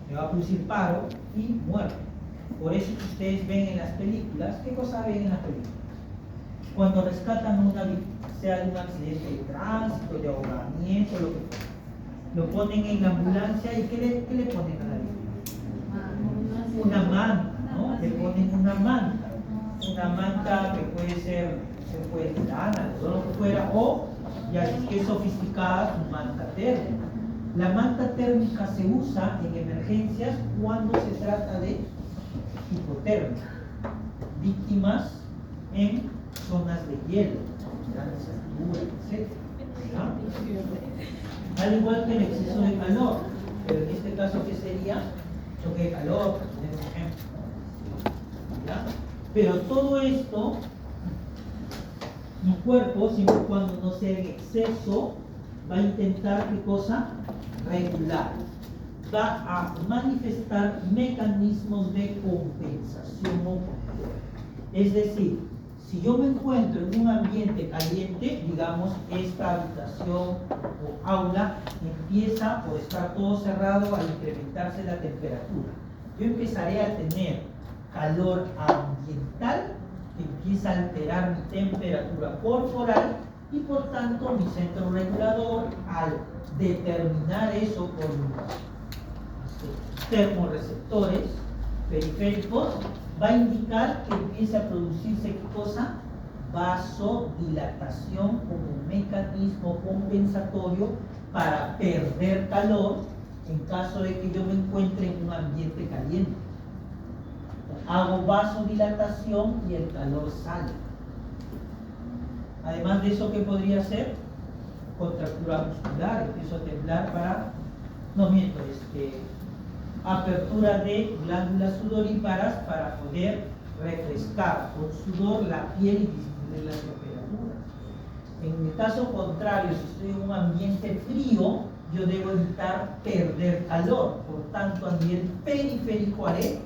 me va a producir paro y muerte. Por eso que ustedes ven en las películas, ¿qué cosa ven en las películas? Cuando rescatan a una víctima, sea de un accidente de tránsito, de ahogamiento, lo que fuera, lo ponen en la ambulancia y ¿qué le ponen a la víctima? Una manta, ¿no? Le ponen una manta que puede ser, se puede lana, todo lo que fuera, o ya si es que es sofisticada, su manta térmica. La manta térmica se usa en emergencias cuando se trata de hipotermia, víctimas en zonas de hielo, grandes alturas, etc. Al igual que el exceso de calor, pero en este caso, ¿qué sería? Choque de calor, por poner un ejemplo. ¿Ya? Pero todo esto, mi cuerpo, siempre y cuando no sea en exceso, va a intentar, ¿qué cosa? Regular. Va a manifestar mecanismos de compensación óptima. Es decir, si yo me encuentro en un ambiente caliente, digamos, esta habitación o aula empieza, por estar todo cerrado, a incrementarse la temperatura. Yo empezaré a tener calor ambiental, que empieza a alterar mi temperatura corporal y por tanto mi centro regulador, al determinar eso por termorreceptores periféricos, va a indicar que empieza a producirse ¿qué cosa? Vasodilatación como mecanismo compensatorio para perder calor en caso de que yo me encuentre en un ambiente caliente. Hago vasodilatación y el calor sale. Además de eso, ¿qué podría ser? Contractura muscular, empiezo a temblar para... No miento, apertura de glándulas sudoríparas para poder refrescar con sudor la piel y disminuir las temperaturas. En el caso contrario, si estoy en un ambiente frío, yo debo evitar perder calor. Por tanto, a nivel periférico haré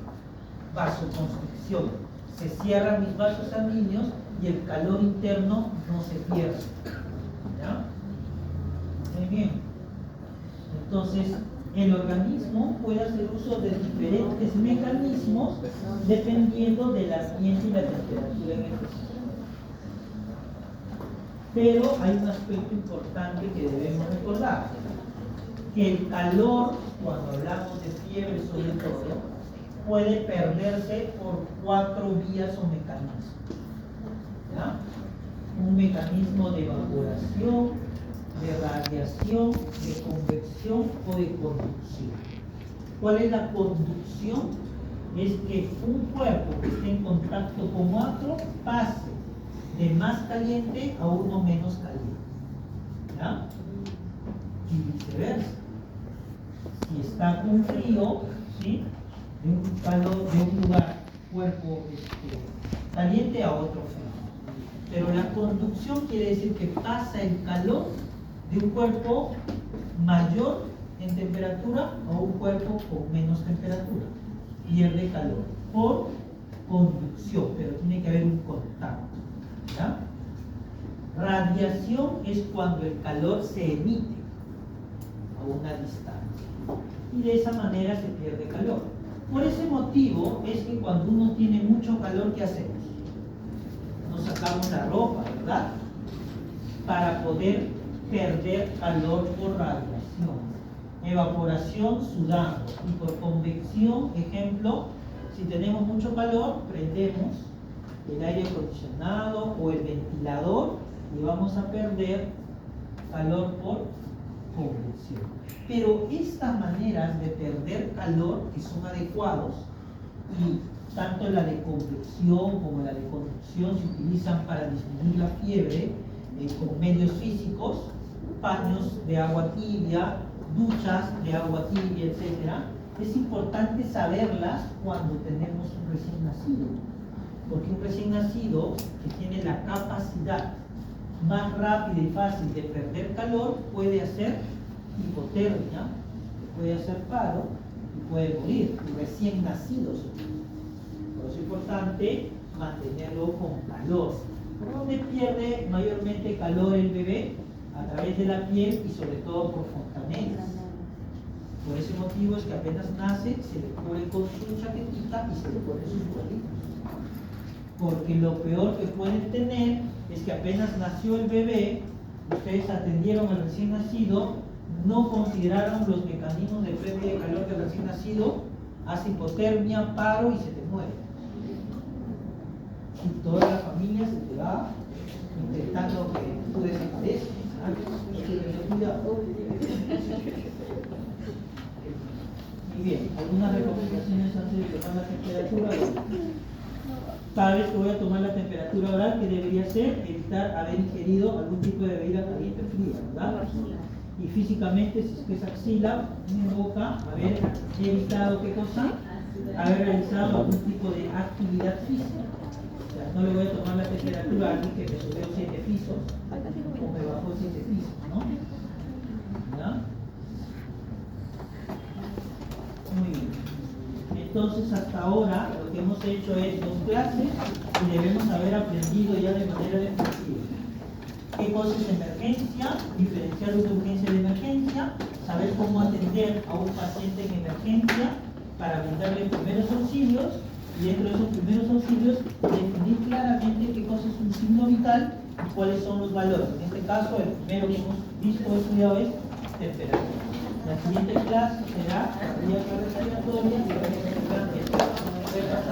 vasoconstricción. Se cierran mis vasos sanguíneos y el calor interno no se pierde. ¿Ya? Muy bien. Entonces, el organismo puede hacer uso de diferentes mecanismos dependiendo del ambiente y la temperatura en el que se encuentra. Pero hay un aspecto importante que debemos recordar, que el calor, cuando hablamos de fiebre sobre todo, puede perderse por 4 vías o mecanismos. ¿Ya? Un mecanismo de evaporación, de radiación, de convección o de conducción. ¿Cuál es la conducción? Es que un cuerpo que esté en contacto con otro pase de más caliente a uno menos caliente. ¿Ya? Y viceversa. Si está un frío, ¿sí?, de un calor, de un lugar, cuerpo caliente a otro frío. Pero la conducción quiere decir que pasa el calor de un cuerpo mayor en temperatura a un cuerpo con menos temperatura. Pierde calor por conducción, pero tiene que haber un contacto. ¿Ya? Radiación es cuando el calor se emite a una distancia y de esa manera se pierde calor. Por ese motivo es que cuando uno tiene mucho calor, ¿qué hacemos? Nos sacamos la ropa, ¿verdad? Para poder perder calor por radiación. Evaporación, sudando. Y por convección, ejemplo, si tenemos mucho calor, prendemos el aire acondicionado o el ventilador y vamos a perder calor por convección. Pero estas maneras de perder calor, que son adecuados, y tanto la de convección como la de conducción se utilizan para disminuir la fiebre con medios físicos, paños de agua tibia, duchas de agua tibia, etc. Es importante saberlas cuando tenemos un recién nacido, porque un recién nacido que tiene la capacidad más rápida y fácil de perder calor puede hacer hipotermia, puede hacer paro y puede morir, recién nacidos. Por eso es importante mantenerlo con calor. ¿Por dónde pierde mayormente calor el bebé? A través de la piel y sobre todo por fontanelas. Por ese motivo es que apenas nace, se le cubre con su chaquetita y se le pone sus huevitos. Porque lo peor que pueden tener es que apenas nació el bebé, ustedes atendieron al recién nacido, no consideraron los mecanismos de pérdida de calor del recién nacido, hace hipotermia, paro y se te muere. Y toda la familia se te va intentando que tú desaparezcas. Muy bien, algunas recomendaciones antes de tomar la temperatura. Cada vez que voy a tomar la temperatura oral, ¿qué debería ser? Evitar haber ingerido algún tipo de bebida caliente o fría, ¿verdad? Y físicamente, si es que es axila, en boca, haber evitado ¿qué cosa? Haber realizado algún tipo de actividad física. O sea, no le voy a tomar la temperatura a alguien que me subió 7 pisos o me bajó 7 pisos, ¿no? ¿Ya? Muy bien. Entonces, hasta ahora lo que hemos hecho es 2 clases y debemos haber aprendido ya de manera definitiva qué cosa es emergencia, diferenciar una urgencia de emergencia, saber cómo atender a un paciente en emergencia para brindarle primeros auxilios y dentro de esos primeros auxilios definir claramente qué cosa es un signo vital y cuáles son los valores. En este caso, el primero que hemos visto o estudiado es temperatura. La siguiente clase será vía respiratoria y